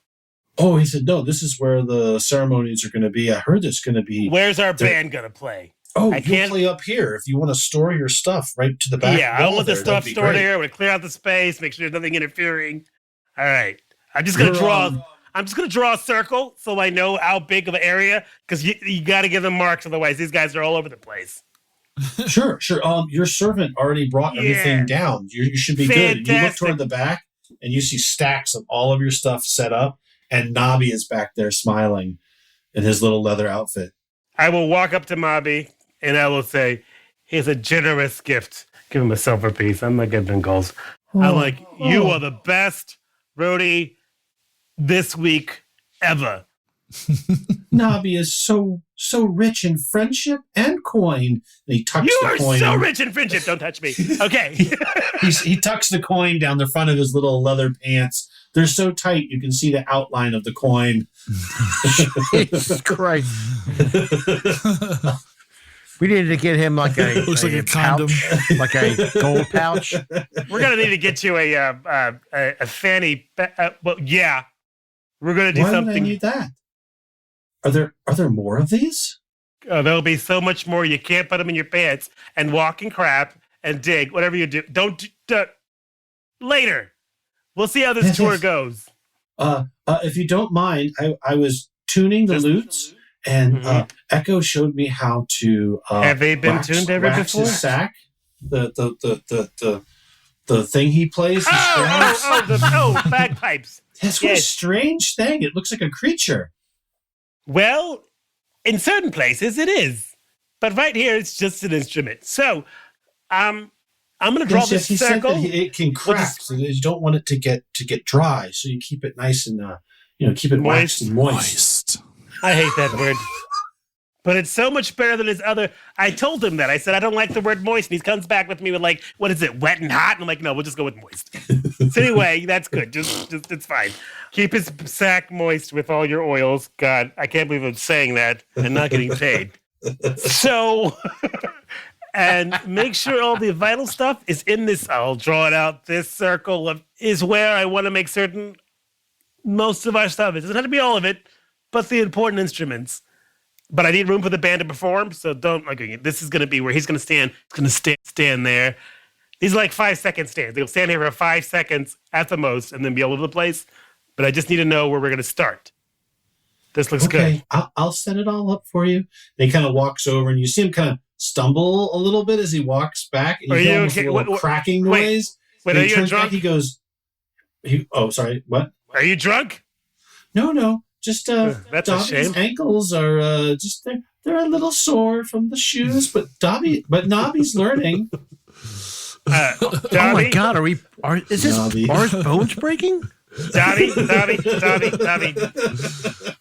Oh, he said, no, this is where the ceremonies are going to be. I heard there's going to be. Where's our There- band gonna play? Oh, I you can't- play up here if you want to store your stuff right to the back. Yeah, I wall want the there, stuff that'd be stored great. here. We're gonna clear out the space, make sure there's nothing interfering. All right, I'm just gonna You're, draw. um, I'm just gonna draw a circle so I know how big of an area, because you got to give them marks, otherwise these guys are all over the place. Sure. Your servant already brought everything Yeah. down. You should be good. You look Fantastic. toward the back, and you see stacks of all of your stuff set up, and Nobby is back there smiling in his little leather outfit. I will walk up to Mobby and I will say, "Here's a generous gift. Give him a silver piece." I'm not giving goals. I'm like, "You are the best roadie this week ever." Nobby is so rich in friendship and coin. And he tucks You the are coin. so rich in friendship. Don't touch me. Okay. He tucks the coin down the front of his little leather pants. They're so tight you can see the outline of the coin. Jesus Christ. We needed to get him like a Looks like a condom. pouch, like a gold pouch. We're gonna need to get you a fanny. Well, yeah, We're going to do Why something. would I need that? Are there more of these? There'll be so much more. You can't put them in your pants and walk and crap and dig, whatever you do. Don't later. We'll see how this tour goes. If you don't mind, I was tuning the lutes, and Echo showed me how to. Have they been tuned ever before? His sack, the thing he plays. Bagpipes. That's what a strange thing. It looks like a creature. Well, in certain places it is, but right here it's just an instrument. So, I'm going to draw this circle. Said that it can crack, so you don't want it to get dry. So you keep it nice and keep it waxed and moist. I hate that word, but it's so much better than his other. I told him that. I said I don't like the word moist, and he comes back with me with like, what is it, wet and hot? And I'm like, no, we'll just go with moist. So anyway, that's good. Just it's fine. Keep his sack moist with all your oils. God, I can't believe I'm saying that and not getting paid. So. And make sure all the vital stuff is in this. I'll draw it out. This circle is where I want to make certain most of our stuff is. It doesn't have to be all of it, but the important instruments. But I need room for the band to perform, so don't this is going to be where he's going to stand. He's going to stand there. These are like 5-second stands. They'll stand here for 5 seconds at the most, and then be all over the place. But I just need to know where we're going to start. This looks good. I'll set it all up for you. And he kind of walks over, and you see him kind of stumble a little bit as he walks back. And you hear a little cracking noise. Wait, are you drunk? Back, he goes, sorry, what? Are you drunk? No. Just that's Dobby's a shame. ankles are just they're a little sore from the shoes, but Nobby's learning. Dobby? Oh my God, is this Bar's bones breaking? Dobby.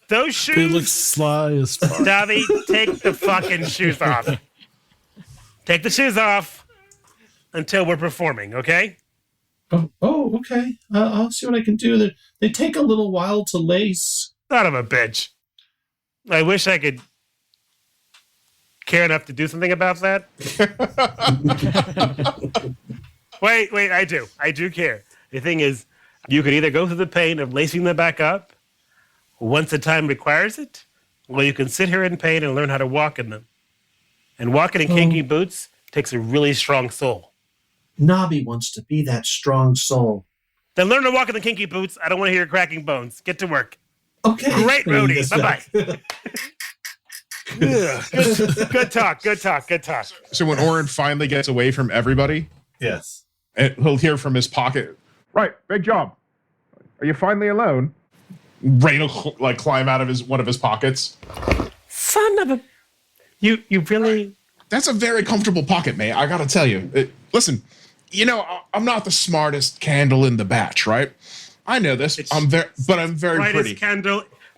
Those shoes. They look sly as fuck. Dobby, take the fucking shoes off. Take the shoes off until we're performing, okay? Oh, okay. I'll see what I can do. They take a little while to lace. Son of a bitch. I wish I could care enough to do something about that. Wait, I do. I do care. The thing is, you could either go through the pain of lacing them back up once the time requires it, or you can sit here in pain and learn how to walk in them. And walking in kinky boots takes a really strong soul. Nobby wants to be that strong soul. Then learn to walk in the kinky boots. I don't want to hear your cracking bones. Get to work. Okay. Great, roadie. Bye-bye. Good talk. So when Orin finally gets away from everybody, Yes. he'll hear from his pocket, right, big job. Are you finally alone? Rain will climb out of one of his pockets. Son of a... You really... That's a very comfortable pocket, mate. I gotta tell you. Listen, I'm not the smartest candle in the batch, right? I know this. I'm very pretty.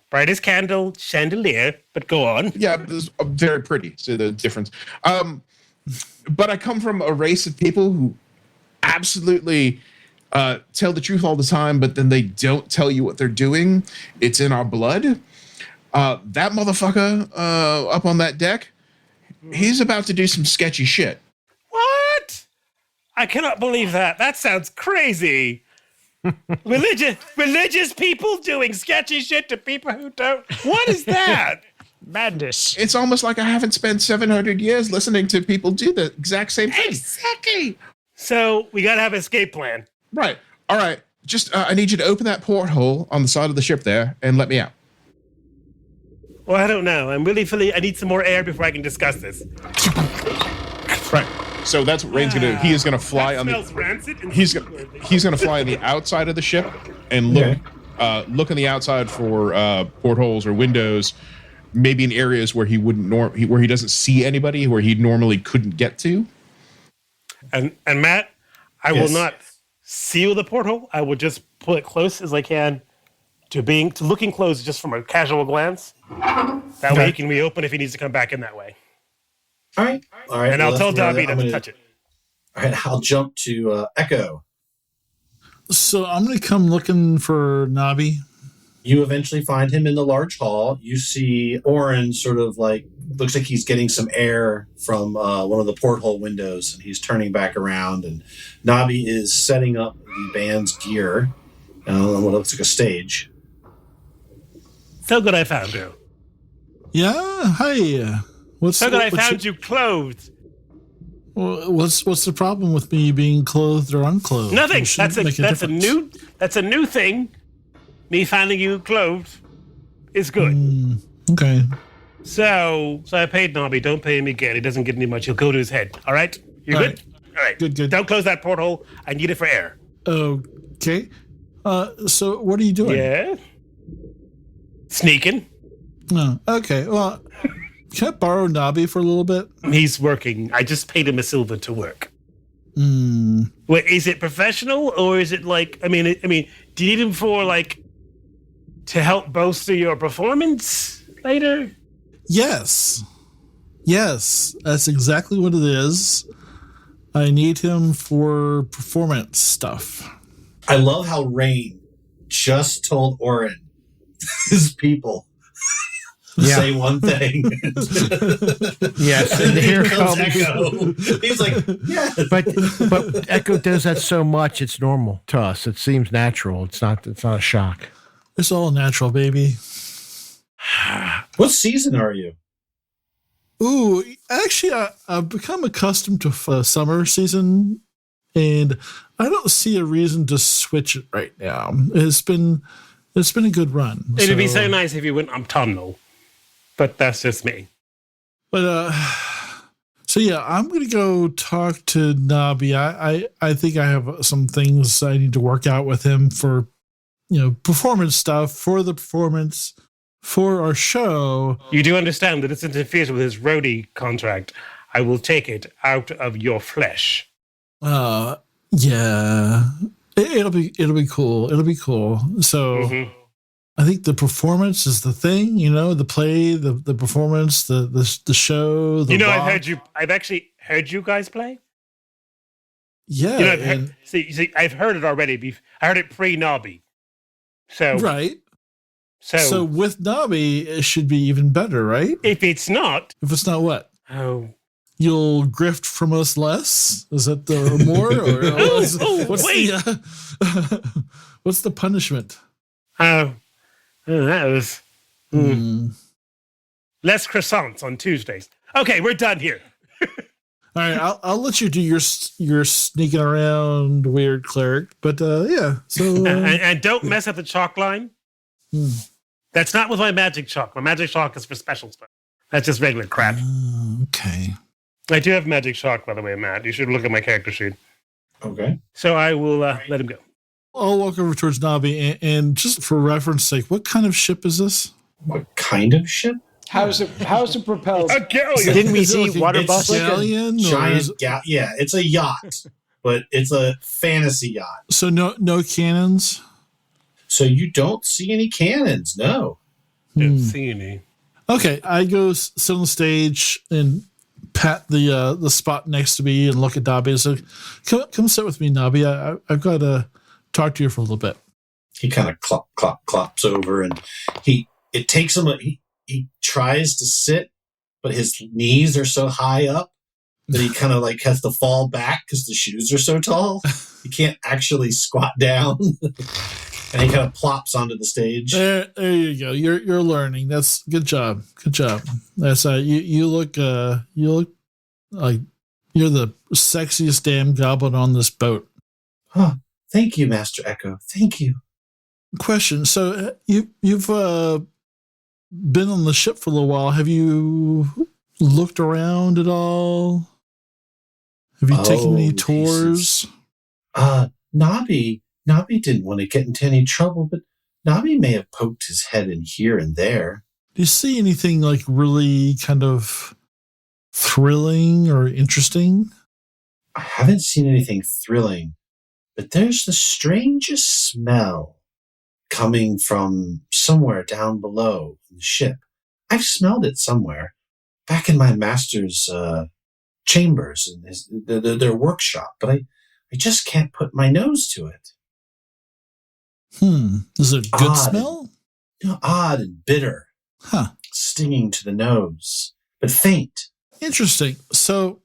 Brightest candle chandelier, but go on. Yeah, I'm very pretty. So the difference. But I come from a race of people who absolutely tell the truth all the time, but then they don't tell you what they're doing. It's in our blood. That motherfucker up on that deck, he's about to do some sketchy shit. What? I cannot believe that. That sounds crazy. Religious people doing sketchy shit to people who don't. What is that? Madness. It's almost like I haven't spent 700 years listening to people do the exact same thing. Exactly. So we gotta have an escape plan. Right. All right. Just I need you to open that porthole on the side of the ship there and let me out. Well, I don't know. I'm really feeling. I need some more air before I can discuss this. Right. So that's what Rain's gonna do. He is gonna fly that on smells the. rancid and He's gonna fly on the outside of the ship and look on the outside for portholes or windows, maybe in areas where he wouldn't where he doesn't see anybody, where he normally couldn't get to. And Matt, I will not seal the porthole. I will just pull it close as I can to looking close just from a casual glance. That way he can reopen if he needs to come back in that way. All right. And I'll tell Dobby not to touch it. All right, I'll jump to Echo. So I'm going to come looking for Nobby. You eventually find him in the large hall. You see Orin sort of looks like he's getting some air from one of the porthole windows, and he's turning back around. And Nobby is setting up the band's gear on what looks like a stage. So good I found you. Yeah, hi. So good I found you clothed. What's the problem with me being clothed or unclothed? Nothing. It That's a new thing. Me finding you clothed is good. Okay. So I paid Nobby. Don't pay him again. He doesn't get any much. He'll go to his head. All right? You All good? right. All right. Good. Don't close that porthole. I need it for air. Okay. So what are you doing? Yeah. Sneaking. Oh, okay. Well, can I borrow Nobby for a little bit? He's working. I just paid him a silver to work. Wait, is it professional or is it like? I mean, do you need him for like to help bolster your performance later? Yes, that's exactly what it is. I need him for performance stuff. I love how Rain just told Orin his people say one thing. Yes, and here comes comes Echo. He's like, yes. But Echo does that so much; it's normal to us. It seems natural. It's not a shock. It's all natural, baby. What season are you? Ooh, actually, I've become accustomed to summer season, and I don't see a reason to switch it right now. It's been a good run. It'd be so nice if you went autumnal, but that's just me. But so yeah, I'm gonna go talk to Nobby. I think I have some things I need to work out with him for, performance stuff for the performance. For our show. You do understand that it's interferes with his roadie contract. I will take it out of your flesh. Yeah. It'll be cool. It'll be cool. So I think the performance is the thing, the play, the performance, the show, the rock. I've actually heard you guys play. Yeah. I've heard it already. I heard it pre-Nobby. So right. So with Nobby, it should be even better, right? If it's not what? Oh. You'll grift from us less? Is that the more? Or what's the punishment? That was less croissants on Tuesdays. Okay, we're done here. All right, I'll let you do your sneaking around weird cleric, but yeah. So and don't mess up the chalk line. That's not with my magic chalk. My magic chalk is for special stuff. That's just regular crap. Okay. I do have magic chalk, by the way, Matt. You should look at my character sheet. Okay. So I will let him go. I'll walk over towards Nobby, and just for reference sake, what kind of ship is this? What kind of ship? How's it propelled? A galleon. Didn't we see water bus? Galleon? Giant yeah, it's a yacht, but it's a fantasy yacht. So no cannons? So you don't see any cannons, no. Don't see any. Okay, I go sit on the stage and pat the spot next to me and look at Nobby. So come sit with me, Nobby. I've got to talk to you for a little bit. He kind of clops over, and it takes him. He tries to sit, but his knees are so high up that he kind of like has to fall back because the shoes are so tall. He can't actually squat down. And he kind of plops onto the stage. There you go. You're learning. That's good job. Good job. That's you look like you're the sexiest damn goblin on this boat. Oh, thank you, Master Echo. Thank you. Question. So you've been on the ship for a little while. Have you looked around at all? Have you taken any tours? Nobby didn't want to get into any trouble, but Nobby may have poked his head in here and there. Do you see anything like really kind of thrilling or interesting? I haven't seen anything thrilling, but there's the strangest smell coming from somewhere down below in the ship. I've smelled it somewhere, back in my master's chambers in their workshop, but I just can't put my nose to it. Is it a good smell? Odd and bitter. Huh. Stinging to the nose, but faint. Interesting. So,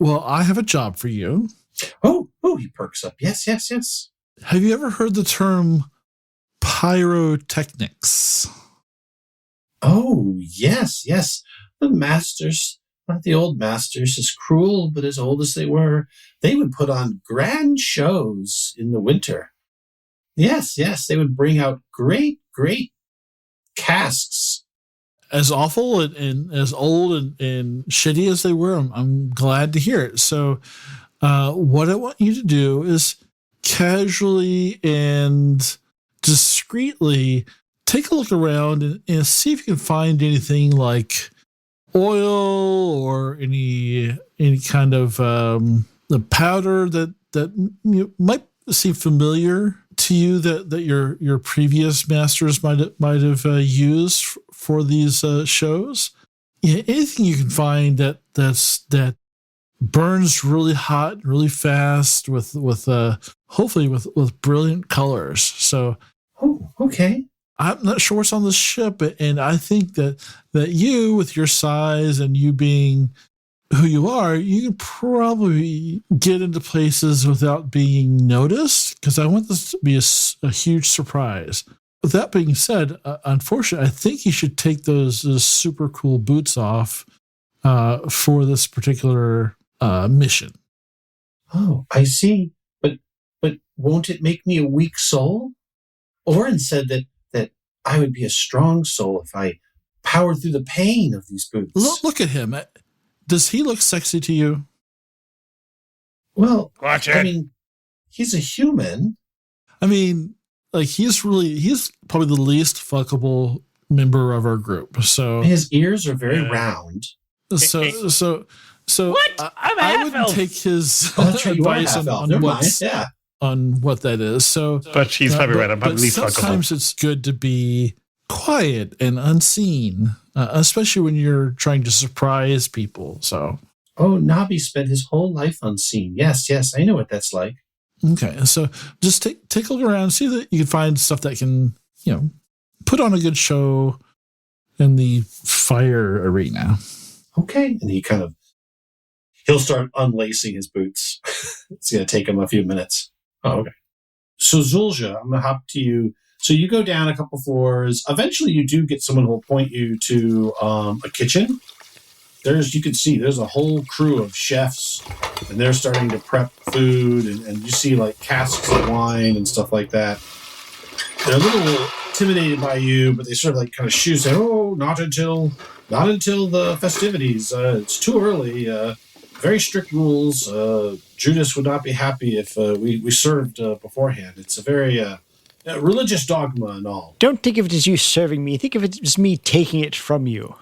well, I have a job for you. Oh, he perks up. Yes. Have you ever heard the term pyrotechnics? Oh, yes, yes. The masters, not the old masters, as cruel but as old as they were, they would put on grand shows in the winter. Yes, yes, they would bring out great, great casks. As awful and as old and shitty as they were, I'm glad to hear it. So, what I want you to do is casually and discreetly take a look around and see if you can find anything like oil or any kind of the powder that might seem familiar to you that your previous masters might have used for these shows. Yeah, anything you can find that burns really hot, really fast, with hopefully with brilliant colors. So, Oh, okay. I'm not sure what's on the ship, and I think that you, with your size and you being who you are, you can probably get into places without being noticed, because I want this to be a huge surprise. With that being said, unfortunately, I think you should take those super cool boots off for this particular mission. Oh, I see. But won't it make me a weak soul? Orin said that I would be a strong soul if I powered through the pain of these boots. Look at him. Does he look sexy to you? Well, Watch it. I mean, he's a human. I mean, like he's probably the least fuckable member of our group. So His ears are very round. so What? I'm a I half wouldn't elf. take his Oh, that's right, you are advice half elf. on Never mind. what's Yeah. on what that is. So, But she's probably right. I'm but probably least fuckable. sometimes it's good to be quiet and unseen, especially when you're trying to surprise people. So, Oh, Nobby spent his whole life unseen. Yes, yes, I know what that's like. okay. So just take a look around, see that you can find stuff that can, put on a good show in the fire arena. Okay. And he'll start unlacing his boots. It's going to take him a few minutes. Oh, okay. So Zulja, I'm going to hop to you. So you go down a couple floors. Eventually you do get someone who will point you to a kitchen. You can see there's a whole crew of chefs, and they're starting to prep food, and you see like casks of wine and stuff like that. They're a little intimidated by you, but they sort of like kind of shoo, say, "Oh, not until the festivities. It's too early. Very strict rules. Judas would not be happy if we served beforehand. It's a very religious dogma and all." Don't think of it as you serving me. Think of it as me taking it from you.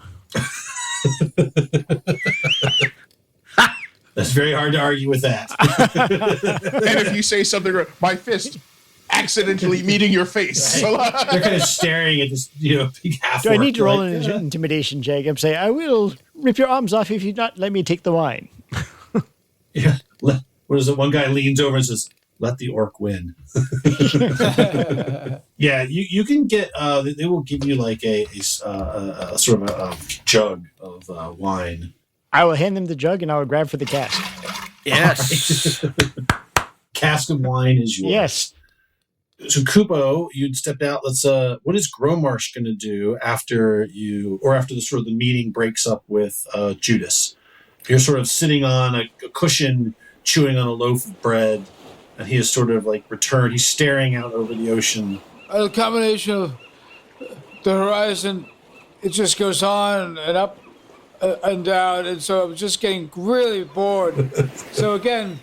That's very hard to argue with that. And if you say something, my fist accidentally meeting your face. They're kind of staring at this, big half. Do I need to roll an intimidation check? I'm saying, I will rip your arms off if you not let me take the wine. Yeah. What is it? One guy leans over and says, "Let the orc win." Yeah, you can get. They will give you like a sort of a jug of wine. I will hand them the jug and I will grab for the cask. Yes. Cask of wine is yours. Yes. So Kupo, you'd stepped out. What is Gromarsh going to do after the sort of the meeting breaks up with Judas? You're sort of sitting on a cushion, chewing on a loaf of bread, and he is sort of like returned. He's staring out over the ocean. A combination of the horizon, it just goes on and up and down, and so I'm just getting really bored. So again,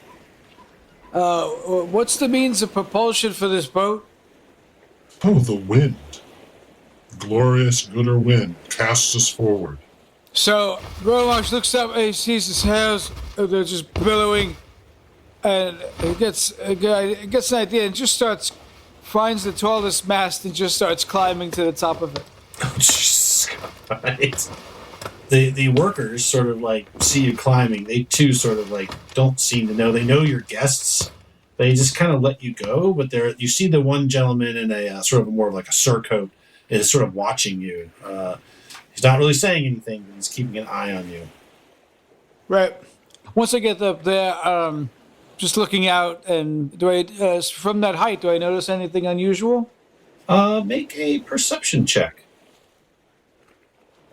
what's the means of propulsion for this boat? Oh, the wind. Glorious, gooder wind casts us forward. So Gromarsh looks up and he sees his hairs, they're just billowing, and he gets an idea and just finds the tallest mast and just starts climbing to the top of it. Oh, Jesus. Right. The workers sort of like see you climbing. They too sort of like don't seem to know. They know you're guests. They just kind of let you go. But you see the one gentleman in a sort of more like a surcoat is sort of watching you. He's not really saying anything, but he's keeping an eye on you. Right. Once I get up there, just looking out, and do I from that height, do I notice anything unusual? Make a perception check.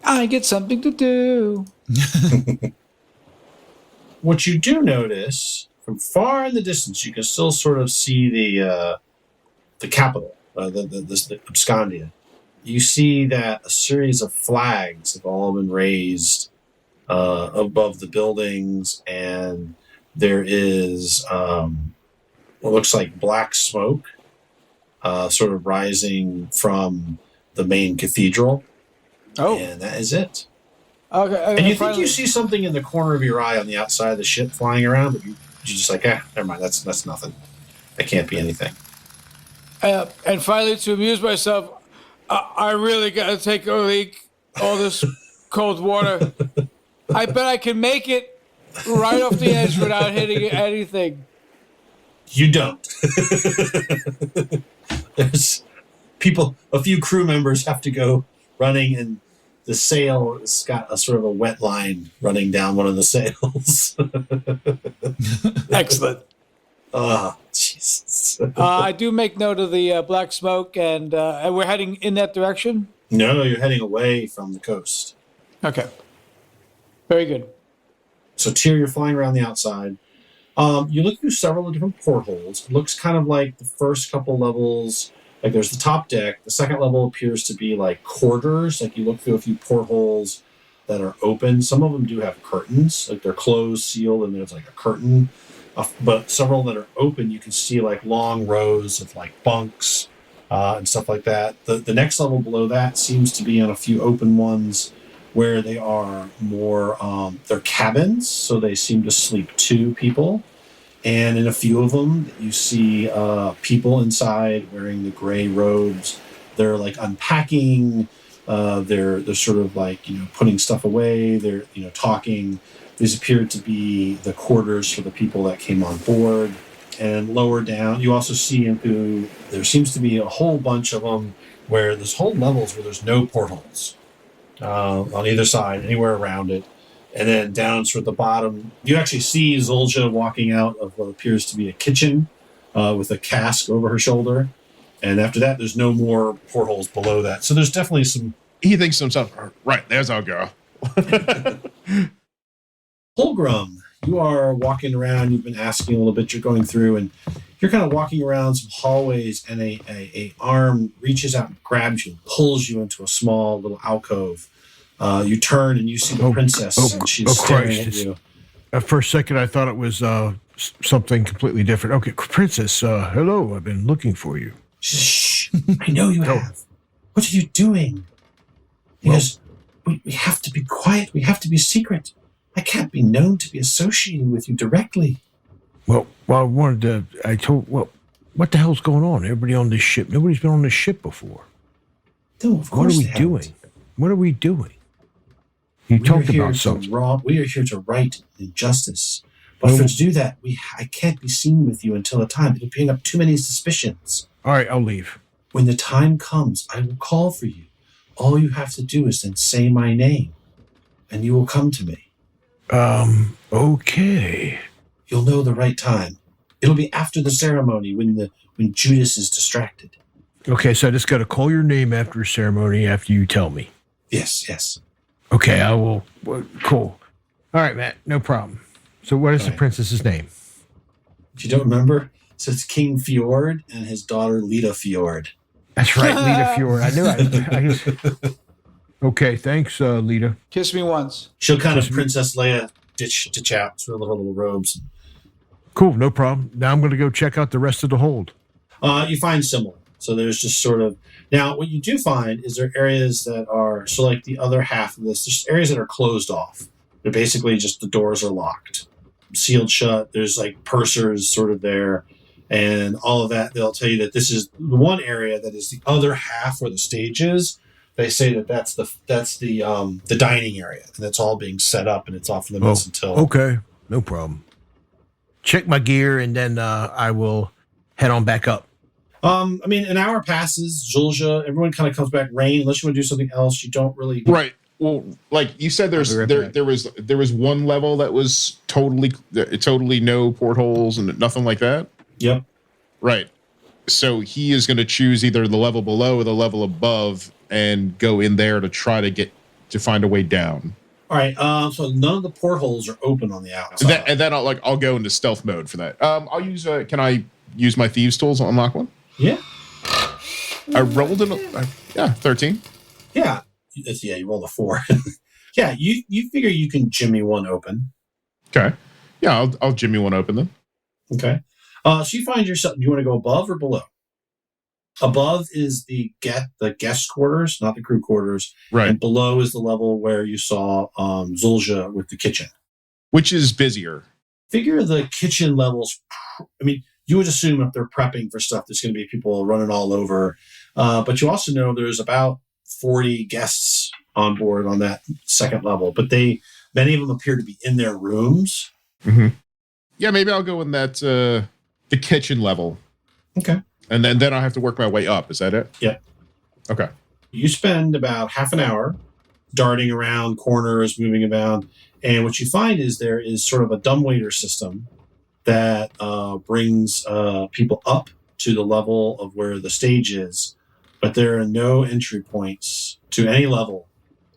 I get something to do. What you do notice, from far in the distance, you can still sort of see the capital, the Abscondia. You see that a series of flags have all been raised above the buildings, and there is what looks like black smoke sort of rising from the main cathedral. Oh. And that is it. Okay. And you think you see something in the corner of your eye on the outside of the ship flying around, but you're just like, never mind, that's nothing. That can't be anything. And finally, to amuse myself, I really got to take a leak. All this cold water. I bet I can make it right off the edge without hitting anything. You don't. There's people, a few crew members have to go running, and the sail has got a sort of a wet line running down one of the sails. Excellent. Oh, Jesus. I do make note of the black smoke, and we're heading in that direction? No, you're heading away from the coast. Okay. Very good. So, Tyr, you're flying around the outside. You look through several different portholes. It looks kind of like the first couple levels. Like there's the top deck. The second level appears to be like quarters. Like you look through a few portholes that are open. Some of them do have curtains. Like they're closed, sealed, and there's like a curtain. But several that are open, you can see like long rows of like bunks and stuff like that. The next level below that seems to be on a few open ones where they are more, they're cabins. So they seem to sleep two people. And in a few of them, you see people inside wearing the gray robes. They're like unpacking. They're sort of like, putting stuff away. They're, talking. These appear to be the quarters for the people that came on board. And lower down, you also see into, there seems to be a whole bunch of them where there's whole levels where there's no portholes on either side, anywhere around it. And then down toward the bottom, you actually see Zulja walking out of what appears to be a kitchen with a cask over her shoulder. And after that, there's no more portholes below that. So there's definitely some... He thinks to himself, right, there's our girl. Hulgrim, you are walking around. You've been asking a little bit. You're going through, and you're kind of walking around some hallways, and a arm reaches out and grabs you and pulls you into a small little alcove. You turn and you see the princess, and she's staring at you. For a second, I thought it was something completely different. Okay, princess, hello. I've been looking for you. Shh! I know you have. What are you doing? Because we have to be quiet. We have to be secret. I can't be known to be associated with you directly. Well, I wanted to. What the hell's going on? Everybody on this ship. Nobody's been on this ship before. No, of course. What are we doing? What are we doing? You talked about something. We are here to right injustice. But to do that, I can't be seen with you until the time. It'll bring up too many suspicions. All right, I'll leave. When the time comes, I will call for you. All you have to do is then say my name, and you will come to me. Okay. You'll know the right time. It'll be after the ceremony when Judas is distracted. Okay, so I just got to call your name after a ceremony after you tell me. Yes. Okay, I will. Cool. All right, Matt, no problem. So what is the princess's name? If you don't remember, so it's King Fyord and his daughter Lita Fyord. That's right, Lita Fyord. I knew it. Okay, thanks, Lita. Kiss me once. She'll kind of Princess Leia ditch out through her little robes. Cool, no problem. Now I'm going to go check out the rest of the hold. You find similar. So there's just sort of... Now, what you do find is there are areas that are... So like the other half of this, there's areas that are closed off. They're basically just the doors are locked, sealed shut. There's like pursers sort of there. And all of that, they'll tell you that this is the one area that is the other half where the stage is. They say that that's the dining area, and it's all being set up, and it's off limits until... Okay, no problem. Check my gear, and then I will head on back up. An hour passes. Zulja, everyone kind of comes back. Rain, unless you want to do something else, you don't really... Right. Well, like you said, there was one level that was totally no portholes and nothing like that. Yep. Right. So he is going to choose either the level below or the level above and go in there to try to get to find a way down. All right. So none of the portholes are open on the outside. And then I'll go into stealth mode for that. I'll use. Can I use my thieves tools to unlock one? Yeah. I rolled 13. Yeah. You rolled a 4. Yeah. You figure you can jimmy one open. Okay. Yeah, I'll jimmy one open then. Okay. So you find yourself. Do you want to go above or below? Above is the guest quarters, not the crew quarters. Right. And below is the level where you saw Zulja with the kitchen. Which is busier? Figure the kitchen levels. I mean, you would assume if they're prepping for stuff, there's going to be people running all over. But you also know there's about 40 guests on board on that second level. But many of them appear to be in their rooms. Mm-hmm. Yeah, maybe I'll go in that the kitchen level. Okay. And then I'll have to work my way up. Is that it? Yeah. Okay. You spend about half an hour darting around corners, moving about. And what you find is there is sort of a dumbwaiter system that brings people up to the level of where the stage is, but there are no entry points to any level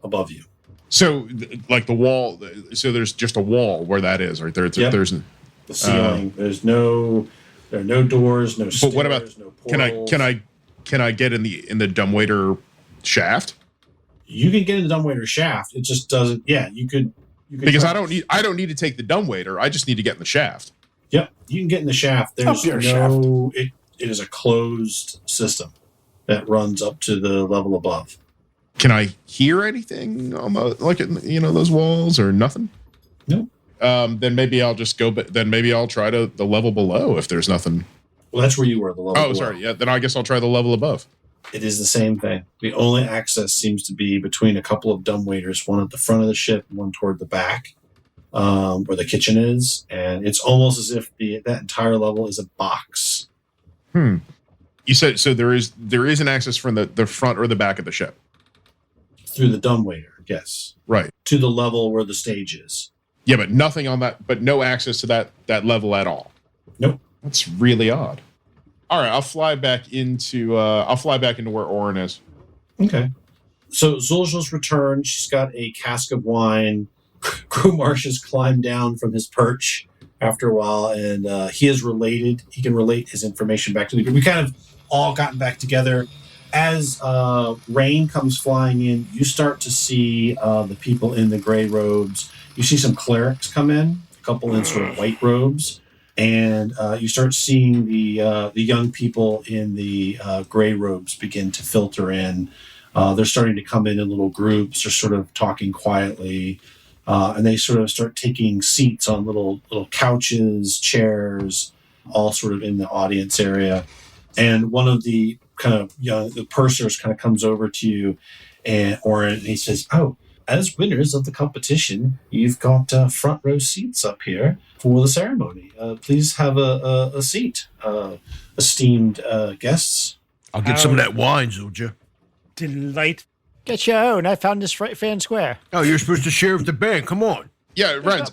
above you. So, like the wall, so there's just a wall where that is, right? There's the ceiling. There are no doors, no stairs, but what about, no portals. Can I get in the dumbwaiter shaft? You can get in the dumbwaiter shaft. It just doesn't. Yeah, you could because try. I don't need to take the dumbwaiter. I just need to get in the shaft. Yep, you can get in the shaft. There's no. It is a closed system that runs up to the level above. Can I hear anything on those walls or nothing? No. Then maybe I'll just go. But then maybe I'll try the level below if there's nothing. Well, that's where you were. The level. Oh, below. Sorry. Yeah. Then I guess I'll try the level above. It is the same thing. The only access seems to be between a couple of dumbwaiters, one at the front of the ship, one toward the back, where the kitchen is, and it's almost as if that entire level is a box. You said so. There is an access from the front or the back of the ship through the dumbwaiter. Yes. Right. To the level where the stage is. Yeah, but nothing on that. But no access to that level at all. Nope. That's really odd. All right, I'll fly back into where Orin is. Okay. So Zulja's returned. She's got a cask of wine. Krumarsh has climbed down from his perch after a while, and he is related. He can relate his information back to the group. We kind of all gotten back together. As rain comes flying in, you start to see the people in the gray robes. You see some clerics come in, a couple in sort of white robes. And you start seeing the young people in the gray robes begin to filter in. They're starting to come in little groups. They're sort of talking quietly, and they sort of start taking seats on little couches, chairs, all sort of in the audience area. And one of the the pursers kind of comes over to you, and Orin, and he says, "Oh, as winners of the competition, you've got front row seats up here for the ceremony. Please have a seat, esteemed guests." I'll get some of that wine, Zulja. Delight. Get your own. I found this right fair and square. Oh, you're supposed to share with the band. Come on. Yeah, right.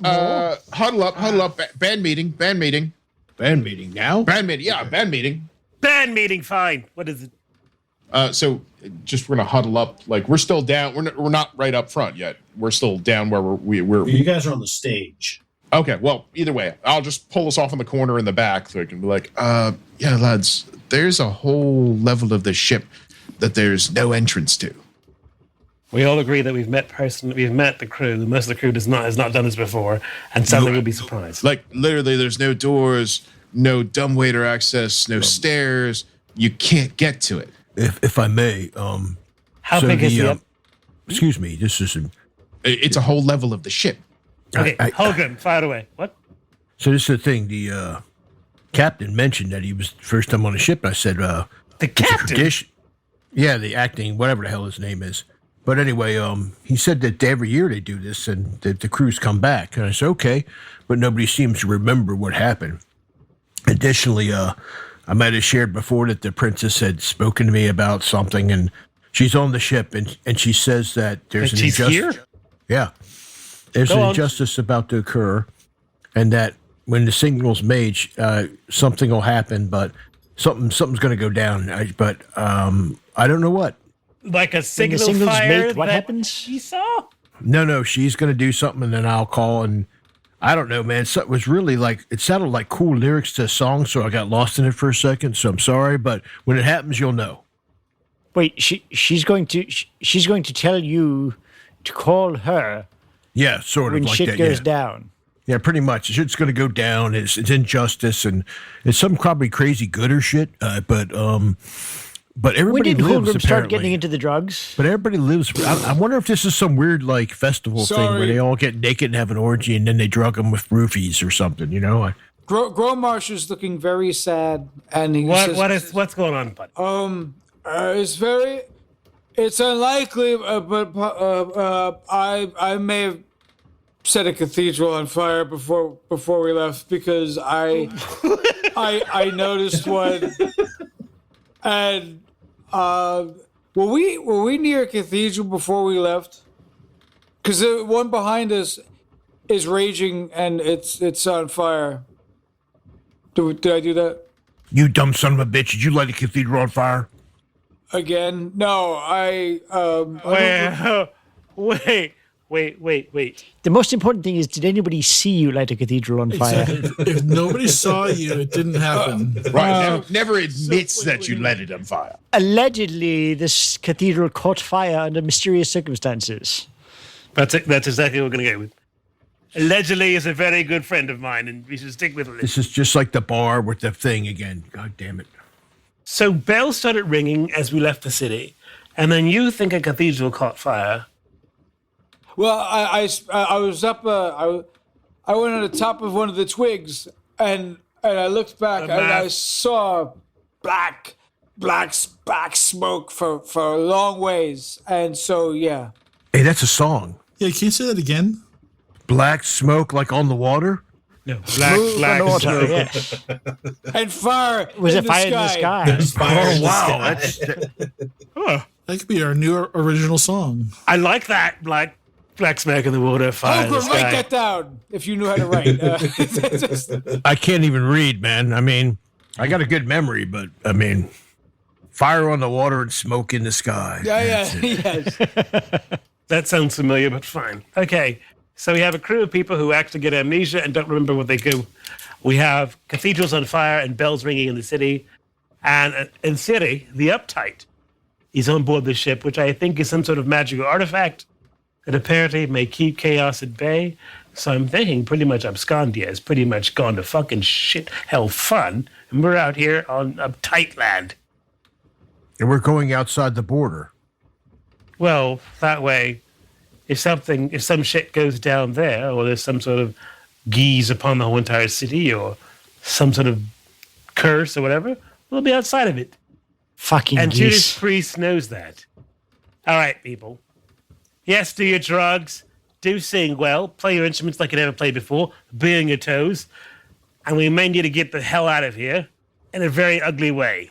Huddle up. Band meeting. Band meeting now? Band meeting. Yeah, band meeting. Band meeting, fine. What is it? So just we're gonna huddle up. Like we're still down. We're not right up front yet. We're still down where we're. You guys are on the stage. Okay. Well, either way, I'll just pull us off in the corner in the back so I can be like, yeah, lads. There's a whole level of the ship that there's no entrance to. We all agree that we've met the crew. Most of the crew has not done this before, and sadly we'll be surprised. Like literally, there's no doors, no dumbwaiter access, no stairs. You can't get to it. If I may, how big is the? Excuse me. This is. It's a whole level of the ship. Okay, Hulgrim, fire away. What? So this is the thing. The captain mentioned that he was first time on a ship. I said, the captain. Yeah, the acting, whatever the hell his name is. But anyway, he said that every year they do this and that the crews come back. And I said, okay, but nobody seems to remember what happened. Additionally, I might have shared before that the princess had spoken to me about something, and she's on the ship, and she says that there's an injustice. Here? Yeah. There's an injustice about to occur, and that when the signal's made, something will happen, but something's going to go down. But I don't know what. Like a When the signal signals fire mate, what that happens? he saw? No, she's going to do something, and then I'll call. And I don't know, man. So it was really like, it sounded like cool lyrics to a song, so I got lost in it for a second. So I'm sorry, but when it happens, you'll know. Wait, she's going to tell you to call her Yeah, sort of when like shit that. goes Yeah. down. Yeah, pretty much. The shit's going to go down. It's injustice, and it's some probably crazy gooder shit. But When everybody did lives Hulgrim start apparently. getting into the drugs? But everybody lives. I wonder if this is some weird like festival thing where Sorry. they all get naked and have an orgy, and then they drug them with roofies or something. You know? Gromarsh is looking very sad, and he says, What's going on, bud? It's unlikely, but I may have set a cathedral on fire before we left because I noticed one, and were we near a cathedral before we left? Because the one behind us is raging and it's on fire. Did I do that You dumb son of a bitch! Did you light a cathedral on fire? again? No, Wait. The most important thing is, did anybody see you light a cathedral on fire? If nobody saw you, it didn't happen. Right. Never admits that you let it on fire. Allegedly, this cathedral caught fire under mysterious circumstances. That's exactly what we're going to go with. Allegedly is a very good friend of mine, and we should stick with it. This is just like the bar with the thing again. God damn it! So bells started ringing as we left the city, and then you think a cathedral caught fire. Well, I was up. I went on the top of one of the twigs, and I looked back, and I saw black smoke for a long ways, and so yeah. Hey, that's a song. Yeah, can you say that again? Black smoke like on the water. No, Move black on water, smoke. yes. And fire. Was in it fire in the sky? Fire in the wow, sky. That could be our new original song. I like that. Black smoke in the water, fire in the Hulgrim, write sky. that down if you knew how to write. Just- I can't even read, man. I mean, I got a good memory, but I mean, fire on the water and smoke in the sky. yes. That sounds familiar, but fine. Okay, so we have a crew of people who actually get amnesia and don't remember what they do. We have cathedrals on fire and bells ringing in the city. And in the city, the Uptight is on board the ship, which I think is some sort of magical artifact that apparently may keep chaos at bay. So I'm thinking pretty much Abscondia is pretty much gone to fucking shit hell fun. And we're out here on Uptight land. And we're going outside the border. Well, that way, if some shit goes down there, or there's some sort of geese upon the whole entire city, or some sort of curse or whatever, we'll be outside of it. Fucking And Judas geese. Priest knows that. All right, people. Yes, do your drugs, do sing well, play your instruments like you never played before, be on your toes, and we may need to get the hell out of here in a very ugly way.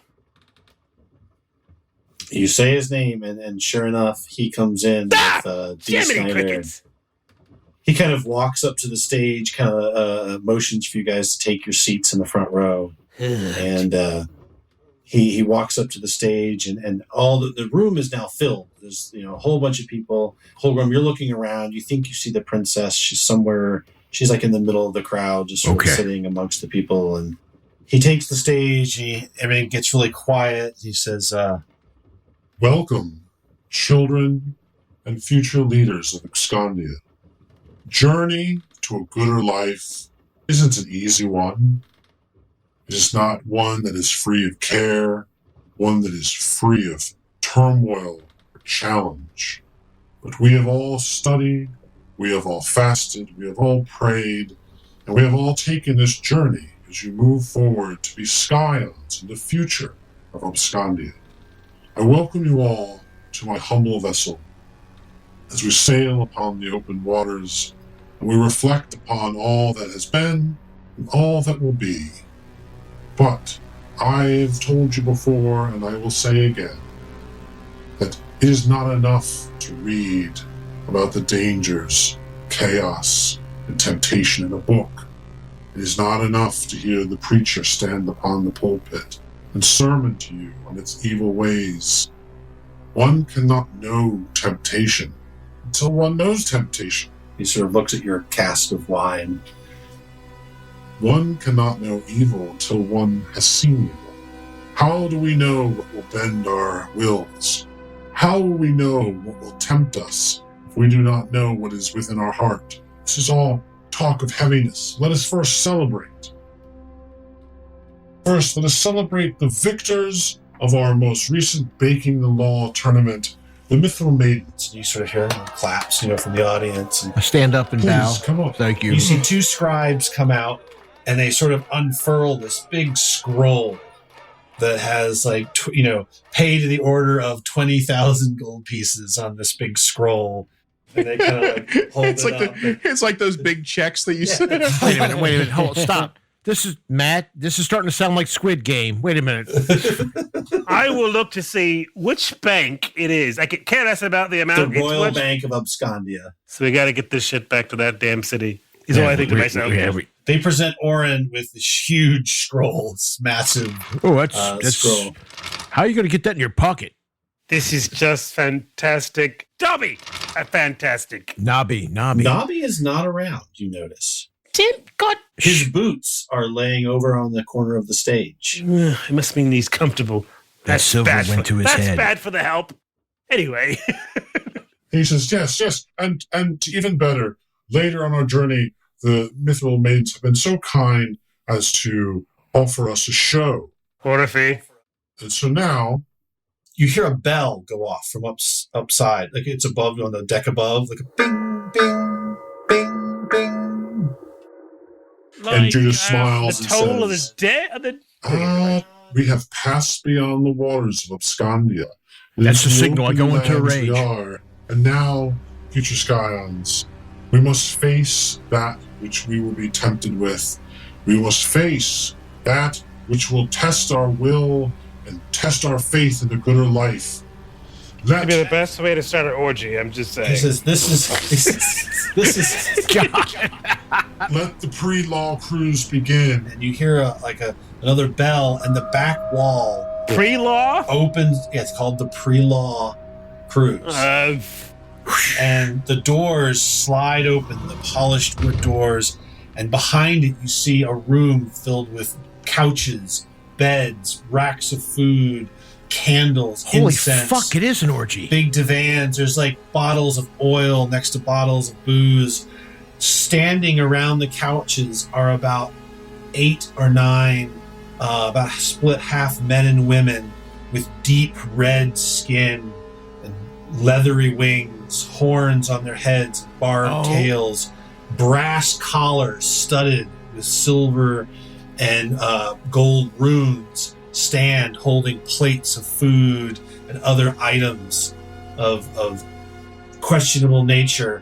You say his name, and sure enough, he comes in with D. Jiminy Snyder. crickets! He kind of walks up to the stage, kind of motions for you guys to take your seats in the front row. And he walks up to the stage, and all the room is now filled. There's a whole bunch of people. Hulgrim, you're looking around. You think you see the princess. She's somewhere. She's like in the middle of the crowd, just sort of sitting amongst the people. And he takes the stage. Everything gets really quiet. He says, Welcome, children and future leaders of Abscondia. Journey to a gooder life isn't an easy one. It is not one that is free of care, one that is free of turmoil or challenge. But we have all studied, we have all fasted, we have all prayed, and we have all taken this journey as you move forward to be scions in the future of Abscondia. I welcome you all to my humble vessel as we sail upon the open waters and we reflect upon all that has been and all that will be. But I have told you before, and I will say again, that it is not enough to read about the dangers, chaos, and temptation in a book. It is not enough to hear the preacher stand upon the pulpit and sermon to you on its evil ways. One cannot know temptation until one knows temptation. He sort of looks at your cask of wine. One cannot know evil until one has seen evil. How do we know what will bend our wills? How will we know what will tempt us if we do not know what is within our heart? This is all talk of heaviness. Let us first celebrate. First, let us celebrate the victors of our most recent Baking the Law tournament, the Mithril Maidens. You sort of hear claps, from the audience. And I stand up and bow. Please, come up. Thank you. you see two scribes come out, and they sort of unfurl this big scroll that has, pay to the order of 20,000 gold pieces on this big scroll. And they kind of hold It's it like up. it's like those big checks that you send. Wait a minute. Hold, stop. This is Matt. This is starting to sound like Squid Game. Wait a minute. I will look to see which bank it is. I can't care less about the amount. The It's Royal which- Bank of Abscondia. So we got to get this shit back to that damn city. Is all I think to myself. They present Orin with this huge scroll. It's massive Oh, that's scroll. How are you going to get that in your pocket? This is just fantastic. Dobby, fantastic. Nobby. Nobby is not around, you notice. Tim, God. His boots are laying over on the corner of the stage. It must mean he's comfortable. That silver went to his That's head. bad for the help. Anyway. He says, yes, and even better, later on our journey, the Mithril Maidens have been so kind as to offer us a show. Orify. And so now, You hear a bell go off from upside, like it's above on the deck above, like a bing, bing, bing, bing. And Judas smiles The and toll of the says, dead. we have passed beyond the waters of Abscondia. That's the Into signal. I open go into a lands rage. We are. And now, future Scions, we must face that which we will be tempted with. We must face that which will test our will and test our faith in the gooder life. That'd be the best way to start an orgy. I'm just saying. He says, this is Let the pre-law cruise begin. and you hear another bell, and the back wall Pre-law. opens. Yeah, it's called the pre-law cruise. And the doors slide open, the polished wood doors, and behind it you see a room filled with couches, beds, racks of food, candles, Holy incense. fuck, it is an orgy. Big divans. There's bottles of oil next to bottles of booze. Standing around the couches are about 8 or 9, about split half men and women with deep red skin and leathery wings, horns on their heads, barbed tails, brass collars studded with silver and gold runes, stand holding plates of food and other items of questionable nature.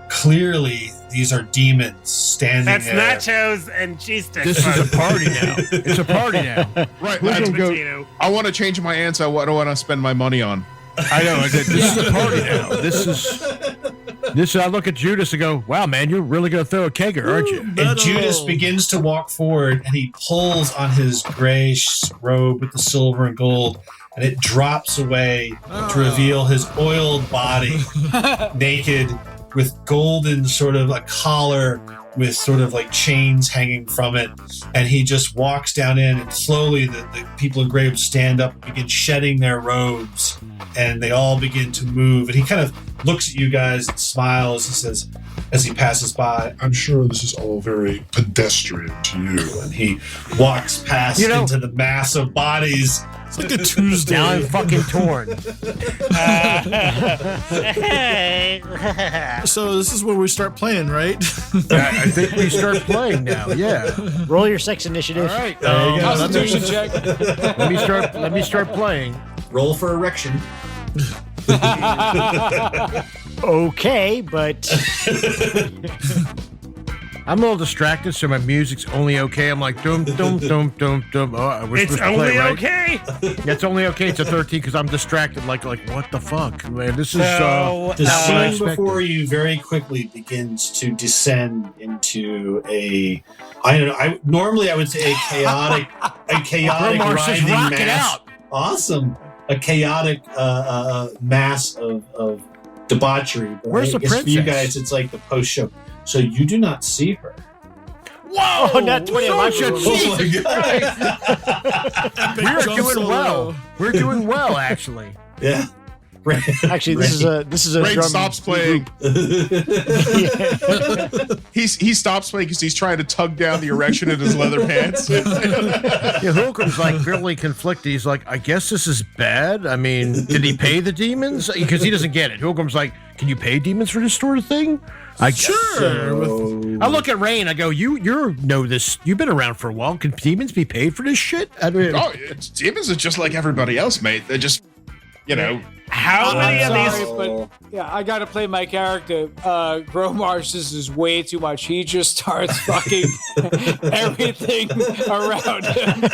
Clearly, these are demons standing That's there. nachos and cheese sticks. This is a party now. It's a party now. Right. Who's gonna go? Potato. I want to change my answer. What do I want to spend my money on? I know. This is a party now. This is. I look at Judas and go, "Wow, man, you're really going to throw a kegger, aren't you?" And Judas begins to walk forward, and he pulls on his grayish robe with the silver and gold, and it drops away to reveal his oiled body, naked, with golden sort of a collar with sort of chains hanging from it. And he just walks down in, and slowly the people in gray stand up and begin shedding their robes, and they all begin to move. And he kind of looks at you guys and smiles. He says, as he passes by, I'm sure this is all very pedestrian to you. and he walks past into the mass of bodies. It's like a Tuesday. Now I'm fucking torn. So this is where we start playing, right? I think we start playing now. Yeah. Roll your sex initiative. All right. Constitution check. Let me start playing. Roll for erection. Okay, but I'm a little distracted, so my music's only okay. I'm like, dum, dum, dum, dum, dum. Oh, we're It's supposed to only play, right? okay. It's only okay. It's a 13 because I'm distracted. Like, what the fuck, man? This is So, The not what I scene expected. before you very quickly begins to descend into I don't know. Normally I would say a chaotic Gromar says, grinding rock it mass. out. Awesome. a chaotic mass of debauchery. But Where's the I guess for you princess? guys, it's like the post show. So you do not see her. Whoa! Oh, not 20 Oh Jesus my God. We're jump doing solo. well. We're doing well, actually. Yeah. Actually, this is a Rain drum stops playing. group. He stops playing because he's trying to tug down the erection in his leather pants. Yeah, Hulgrim's like really conflicted. He's like, I guess this is bad. I mean, did he pay the demons? Because he doesn't get it. Hulgrim's like, can you pay demons for this sort of thing? I guess so. I look at Rain. I go, you know this. You've been around for a while. Can demons be paid for this shit? I mean, Demons are just like everybody else, mate. They're just, How many of these? But yeah, I gotta play my character. Gromarsh, this is way too much. He just starts fucking everything around him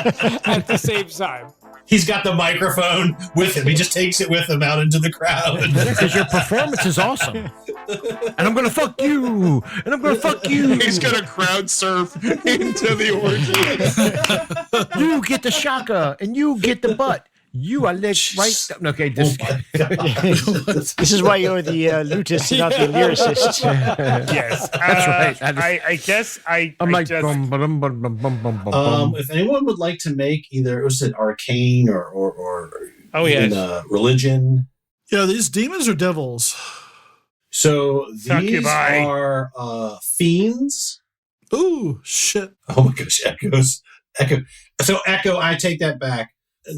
at the same time. He's got the microphone with him. He just takes it with him out into the crowd. because your performance is awesome. And I'm gonna fuck you. And I'm gonna fuck you. he's gonna crowd surf into the orgy. You get the shaka, and you get the butt. You are licked right. Okay, this. This is why you're the lutist and not the lyricist. Yes, That's right. I guess I'm like, just, bum, bum, bum, bum, bum, bum, bum. If anyone would like to make either, was it arcane or Oh, even, yes. religion? Yeah, these demons are devils. So these Succubi. are fiends. Ooh, shit. Oh my gosh, Echo. So Echo, I take that back.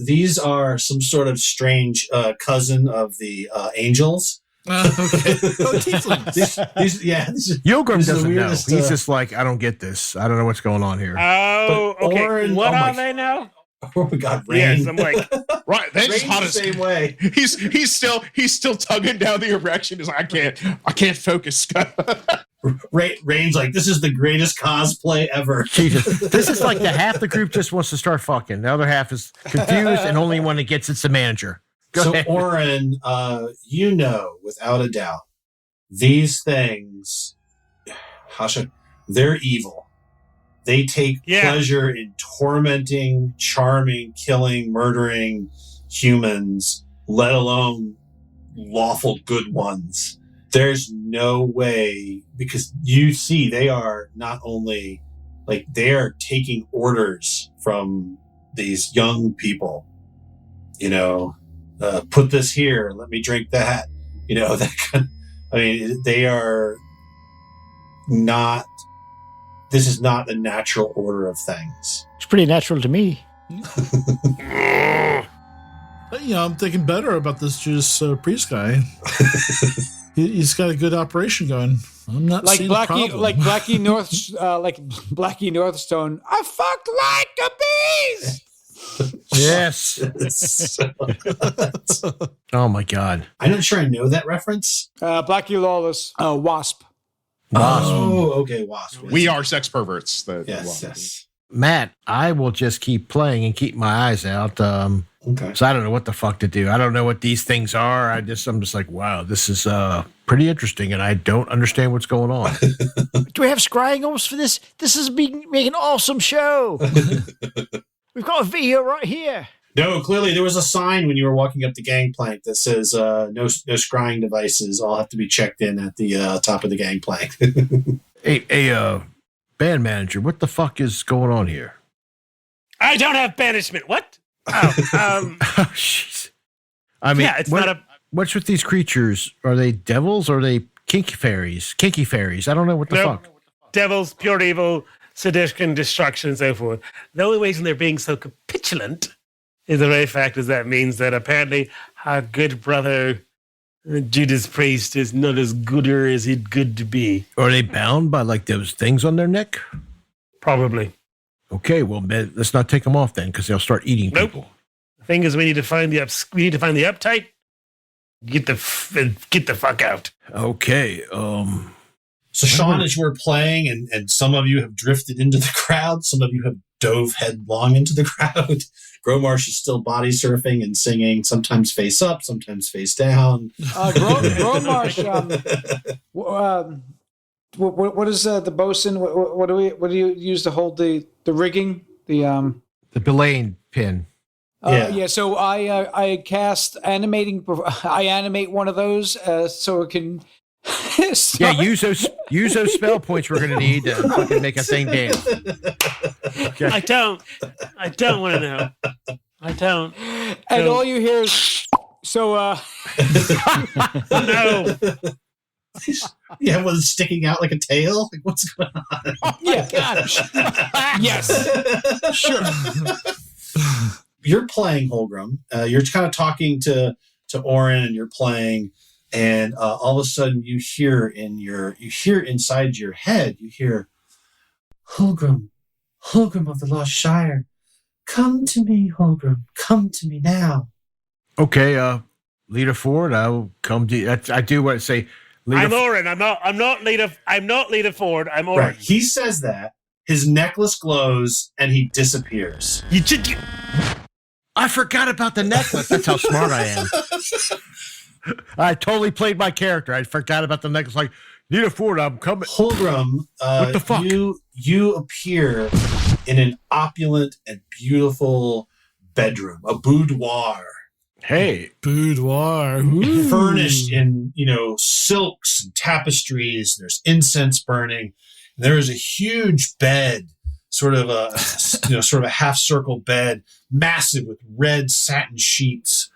These are some sort of strange cousin of the angels. Okay. Oh, tieflings. These Yogrim this is the doesn't know. weirdest, He's just like, I don't get this. I don't know what's going on here. Oh, But okay. Orin- What oh my- are they now? oh my God, Rain. Yes, I'm like, Right, they're just Rain's hot the as same way. He's still tugging down the erection. He's like, I can't focus. Rain's like, this is the greatest cosplay ever. Jesus. This is like the half the group just wants to start fucking. The other half is confused, and only one that gets it's the manager. Go So ahead. Orin, you know without a doubt, these things, they're evil. They take pleasure in tormenting, charming, killing, murdering humans, let alone lawful good ones. There's no way, because you see they are not only like they are taking orders from these young people, put this here, let me drink that, that kind of, I mean, they are not, this is not the natural order of things. It's pretty natural to me. But, I'm thinking better about this Judas Priest guy. He's got a good operation going. I'm not Like seeing a problem. Blackie Northstone. I fucked like a bees. Yes. Oh my God. I'm not sure I know that reference. Blackie Lawless. Wasp. Oh, okay, Wasp. We are sex perverts. Yes. Matt, I will just keep playing and keep my eyes out. Okay. So I don't know what the fuck to do. I don't know what these things are. I'm just like, wow, this is pretty interesting, and I don't understand what's going on. Do we have scrying almost for this? This is making an awesome show. We've got a video right here. No, clearly there was a sign when you were walking up the gangplank that says no scrying devices. All have to be checked in at the top of the gangplank. Hey, band manager, what the fuck is going on here? I don't have banishment. What? Oh, Oh, jeez. I mean, yeah, it's not a. What's with these creatures? Are they devils or are they kinky fairies? Kinky fairies. I don't know what the Nope. fuck. Devils, pure evil, sedition, destruction, and so forth. The only reason they're being so capitulant is the very fact is that means that apparently our good brother Judas Priest is not as gooder as he'd good to be. Are they bound by like those things on their neck? Probably. Okay, well, let's not take them off then, because they'll start eating Nope. people. The thing is, we need to find the uptight. Get the fuck out. Okay. So, Sean, as you were playing, and some of you have drifted into the crowd, some of you have dove headlong into the crowd. Gromarsh is still body surfing and singing, sometimes face up, sometimes face down. Gromarsh. What is the bosun? What do you use to hold the rigging? The belaying pin. So I cast animating. I animate one of those so it can. Yeah, use those spell points we're gonna need to fucking make a thing dance. Okay. I don't want to know. I don't. And all you hear is no. Yeah, was it sticking out like a tail? Like, what's going on? Yeah. Yes. Sure. You're playing Hulgrim. You're kind of talking to Orin, and you're playing, and all of a sudden you hear inside your head, you hear, Hulgrim of the Lost Shire, come to me, Hulgrim, come to me now. Okay, Leader Fyord, I will come to you. I do what I say. I'm Orin. I'm not Leader Fyord. I'm Orin. Right. He says that. His necklace glows, and he disappears. I forgot about the necklace. That's how smart I am. I totally played my character. I forgot about the necklace. Like, Leader Fyord, I'm coming. Hulgrim, what the fuck? You appear in an opulent and beautiful bedroom, a boudoir. Hey, Boudoir. Furnished in, silks and tapestries. There's incense burning. There is a huge bed, sort of a half circle bed, massive with red satin sheets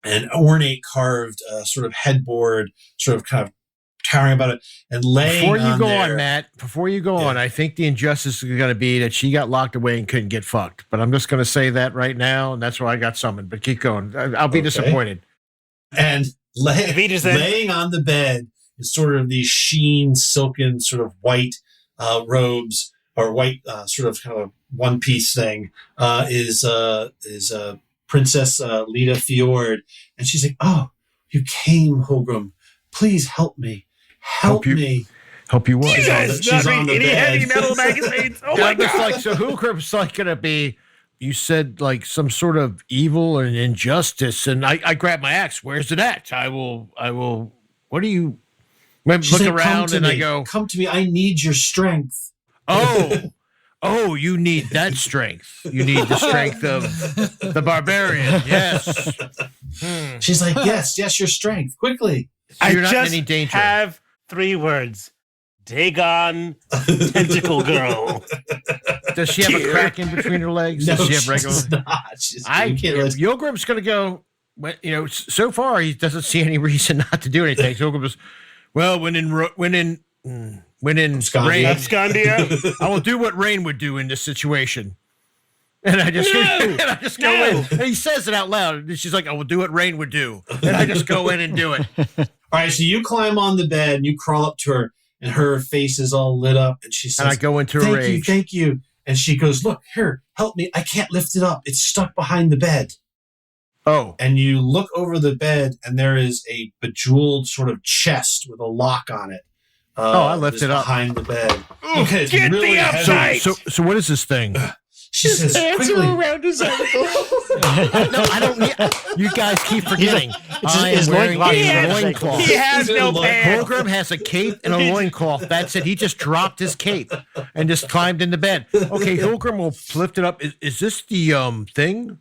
and ornate carved sort of headboard, sort of kind of towering about it. And laying before you go there, on, Matt, I think the injustice is going to be that she got locked away and couldn't get fucked. But I'm just going to say that right now, and that's why I got summoned. But keep going. I'll be disappointed. And laying on the bed is sort of these sheen, silken, sort of white robes, or white sort of kind of one piece thing. Is Princess Lita Fyord, and she's like, "Oh, you came, Hulgrim. Please help me. Help me." Help you what? She's on the bed. Heavy metal magazines. Oh my god! So Hulgrim's like going to be. You said like some sort of evil and injustice, and I grab my axe. Where's it at? I will. What do you? Look around and I go, "Come to me. I need your strength." Oh, you need that strength. You need the strength of the barbarian. Yes. She's like, yes, your strength. Quickly. So you're not just in any danger. Have 3 words. Dagon, tentacle girl. Does she have a crack in between her legs? No, Does she have regular? She's not. Hulgrim's going to go. So far he doesn't see any reason not to do anything. So Hulgrim goes, well, when in rain, Abscondia. I will do what rain would do in this situation. And I just go in. And he says it out loud. And she's like, I will do what rain would do. And I just go in and do it. All right, so you climb on the bed and you crawl up to her, and her face is all lit up, and she says, and I go into a rage. Thank you. And she goes, look, here, help me. I can't lift it up. It's stuck behind the bed. Oh. And you look over the bed, and there is a bejeweled sort of chest with a lock on it. I lift it up behind the bed. Okay, it's get really the heavy. So what is this thing? She says, quickly. around his ankle. No, I don't need. You guys keep forgetting. I am his wearing a loincloth. He has no pants. Hulgrim has a cape and a loincloth. That's it. He just dropped his cape and just climbed into bed. Okay, Hulgrim will lift it up. Is this the thing?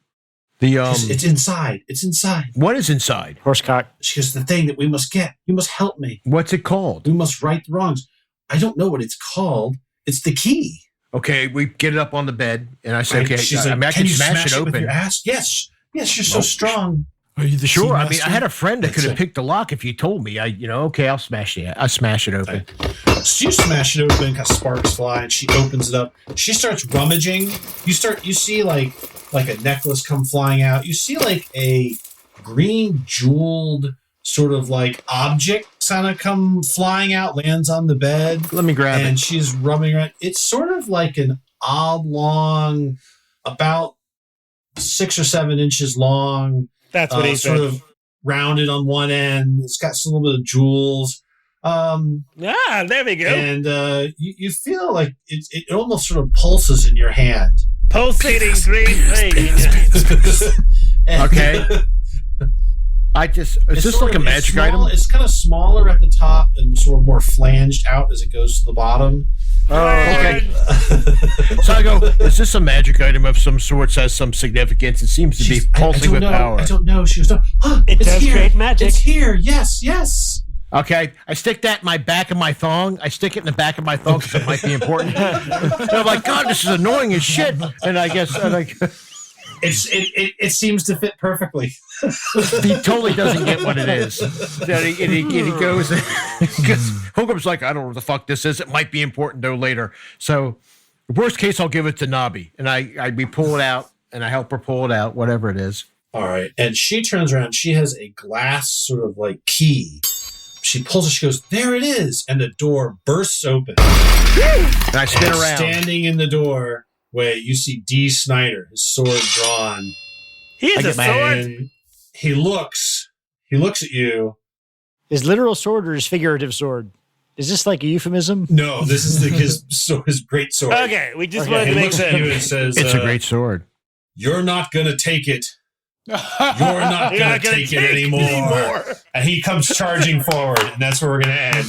It's inside. It's inside. What is inside? Horsecock. She goes, the thing that we must get. You must help me. What's it called? We must right the wrongs. I don't know what it's called. It's the key. Okay, we get it up on the bed, and I say, Right? okay, She's like, I can can you smash it with open. your ass? Yes, you're so strong. Are you the Sure. I Seamaster? mean, I had a friend that That's could have it. picked the lock if you told me. Okay, I'll smash it. I smash it open. So you smash it open, kind of sparks fly, and she opens it up. She starts rummaging. You see like a necklace come flying out. You see like a green jeweled sort of like object kind of come flying out, lands on the bed. Let me grab And it. she's rubbing around. It's sort of like an oblong, about 6 or 7 inches long. That's what he sort said. of rounded on one end. It's got some little bit of jewels. There we go. And you feel like it almost sort of pulses in your hand. Pulsating green thing. And- Okay. is this like a magic item? It's kind of smaller at the top and sort of more flanged out as it goes to the bottom. Oh, okay. So I go, is this a magic item of some sort? Has some significance? It seems to be pulsing with power. I don't know. She goes, It does create magic. It's here. Yes. Okay, I stick that in my back of my thong. I stick it in the back of my thong because it might be important. And I'm like, God, this is annoying as shit. And I guess it seems to fit perfectly. He totally doesn't get what it is. And he goes, Hulgrim's like, I don't know what the fuck this is. It might be important though later. So, worst case, I'll give it to Nobby, and we pull it out, and I help her pull it out, whatever it is. All right, and she turns around. She has a glass sort of like key. She pulls it. She goes, there it is, and the door bursts open. And I spin around. Standing in the door, you see D. Snyder, his sword drawn. He has a sword. And he looks at you. His literal sword or his figurative sword? Is this like a euphemism? No, this is his great sword. Okay, we just wanted to He make looks at you and sense. says, It's a great sword. You're not going to take it. You're not going to take it anymore. And he comes charging forward, and that's where we're going to end.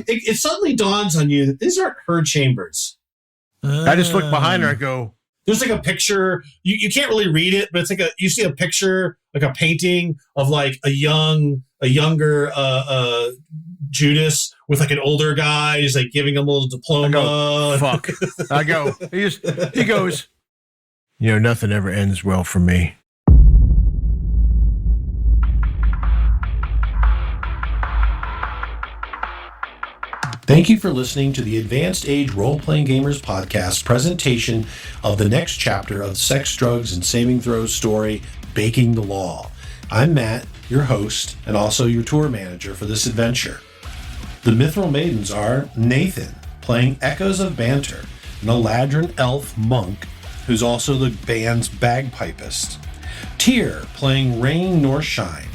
It suddenly dawns on you that these aren't her chambers. I just look behind her and go, there's like a picture. You can't really read it, but it's like you see a picture, like a painting of like a younger Judas with like an older guy. He's like giving him a little diploma. I go, fuck. I go. He goes, nothing ever ends well for me. Thank you for listening to the Advanced Age Role-Playing Gamers podcast presentation of the next chapter of Sex, Drugs, and Saving Throws story, Baking the Law. I'm Matt, your host, and also your tour manager for this adventure. The Mithril Maidens are Nathan, playing Echoes of Banter, an Eladrin elf monk who's also the band's bagpipist. Tyr, playing Rain Northshine,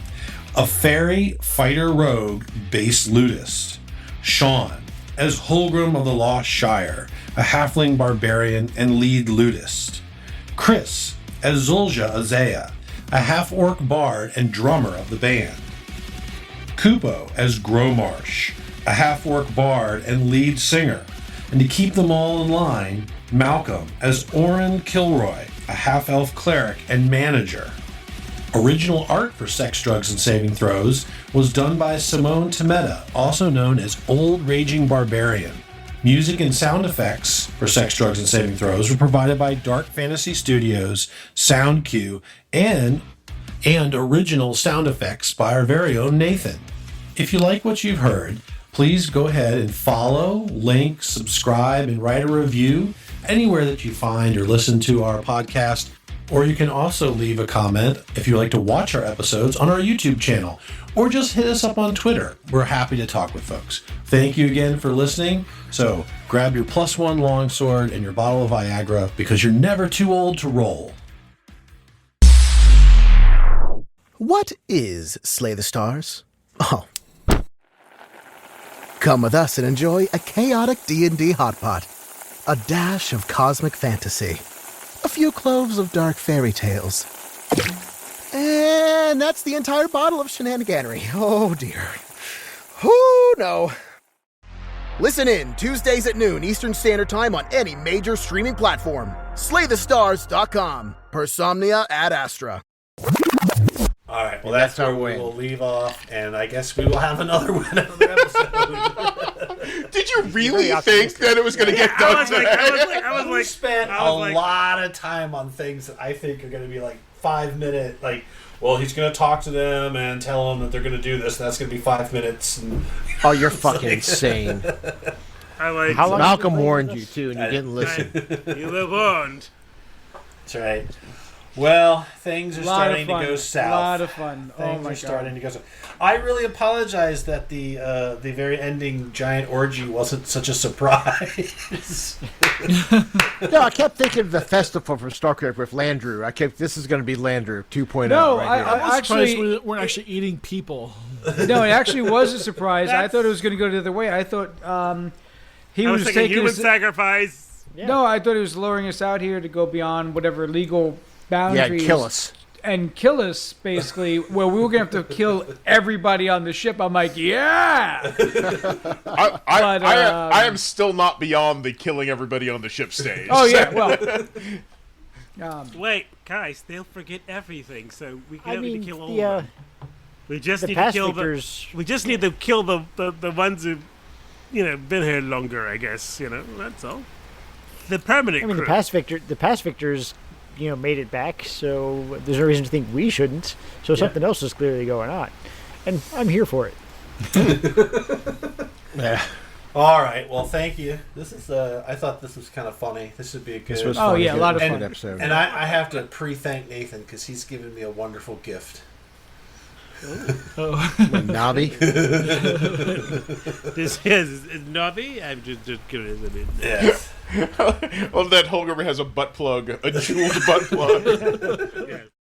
a fairy fighter rogue bass lutist. Sean, as Hulgrim of the Lost Shire, a halfling barbarian and lead lutist. Chris, as Zulja Azea, a half-orc bard and drummer of the band. Kupo, as Gromarsh, a half-orc bard and lead singer. And to keep them all in line, Malcolm, as Orin Killroy, a half-elf cleric and manager. Original art for Sex, Drugs, and Saving Throws was done by Simone Temeta, also known as Old Raging Barbarian. Music and sound effects for Sex, Drugs, and Saving Throws were provided by Dark Fantasy Studios, SoundQ, and original sound effects by our very own Nathan. If you like what you've heard, please go ahead and follow, link, subscribe, and write a review anywhere that you find or listen to our podcast. Or you can also leave a comment if you'd like to watch our episodes on our YouTube channel, or just hit us up on Twitter. We're happy to talk with folks. Thank you again for listening. So grab your +1 longsword and your bottle of Viagra, because you're never too old to roll. What is Slay the Stars? Oh. Come with us and enjoy a chaotic D&D hot pot, a dash of cosmic fantasy, a few cloves of dark fairy tales. And that's the entire bottle of shenaniganery. Oh, dear. Oh, no. Listen in Tuesdays at noon Eastern Standard Time on any major streaming platform. SlayTheStars.com. Persomnia ad Astra. All right, well, that's where we will leave off, and I guess we will have another episode. Did you really think that it was going to get done today? We spent a lot of time on things that I think are going to be like 5 minute, he's going to talk to them and tell them that they're going to do this, and that's going to be 5 minutes. And oh, you're fucking insane. Malcolm warned you, too, and you didn't listen. You were warned. That's right. Well, things are starting to go south. A lot of fun. Things are starting to go south. I really apologize that the very ending giant orgy wasn't such a surprise. No, I kept thinking of the festival for StarCraft with Landrew. this is going to be Landrew 2.0. No, right here. I actually we're actually eating people. No, it actually was a surprise. I thought it was going to go the other way. I thought he was taking human us, sacrifice. Yeah. No, I thought he was luring us out here to go beyond whatever legal boundaries. Yeah, kill us. and kill us, basically, where we were going to have to kill everybody on the ship. I'm like, yeah! I am still not beyond the killing everybody on the ship stage. Oh, yeah, well... Wait, guys, they'll forget everything, so we don't need to kill all of the them. We just the need past to kill victors. We just need to kill the ones who, been here longer. I guess that's all. The permanent. I mean, crew. the past victors, made it back. So there's no reason to think we shouldn't. So something else is clearly going on, and I'm here for it. Yeah. All right. Well, thank you. This is. I thought this was kind of funny. This would be a good. This was Oh, funny. yeah, a lot of Good fun. episode. And I have to pre-thank Nathan because he's given me a wonderful gift. Nobby. This is Nobby. I'm just curious. Yes. Well, that Hulgrim has a butt plug, a jeweled butt plug. Yeah.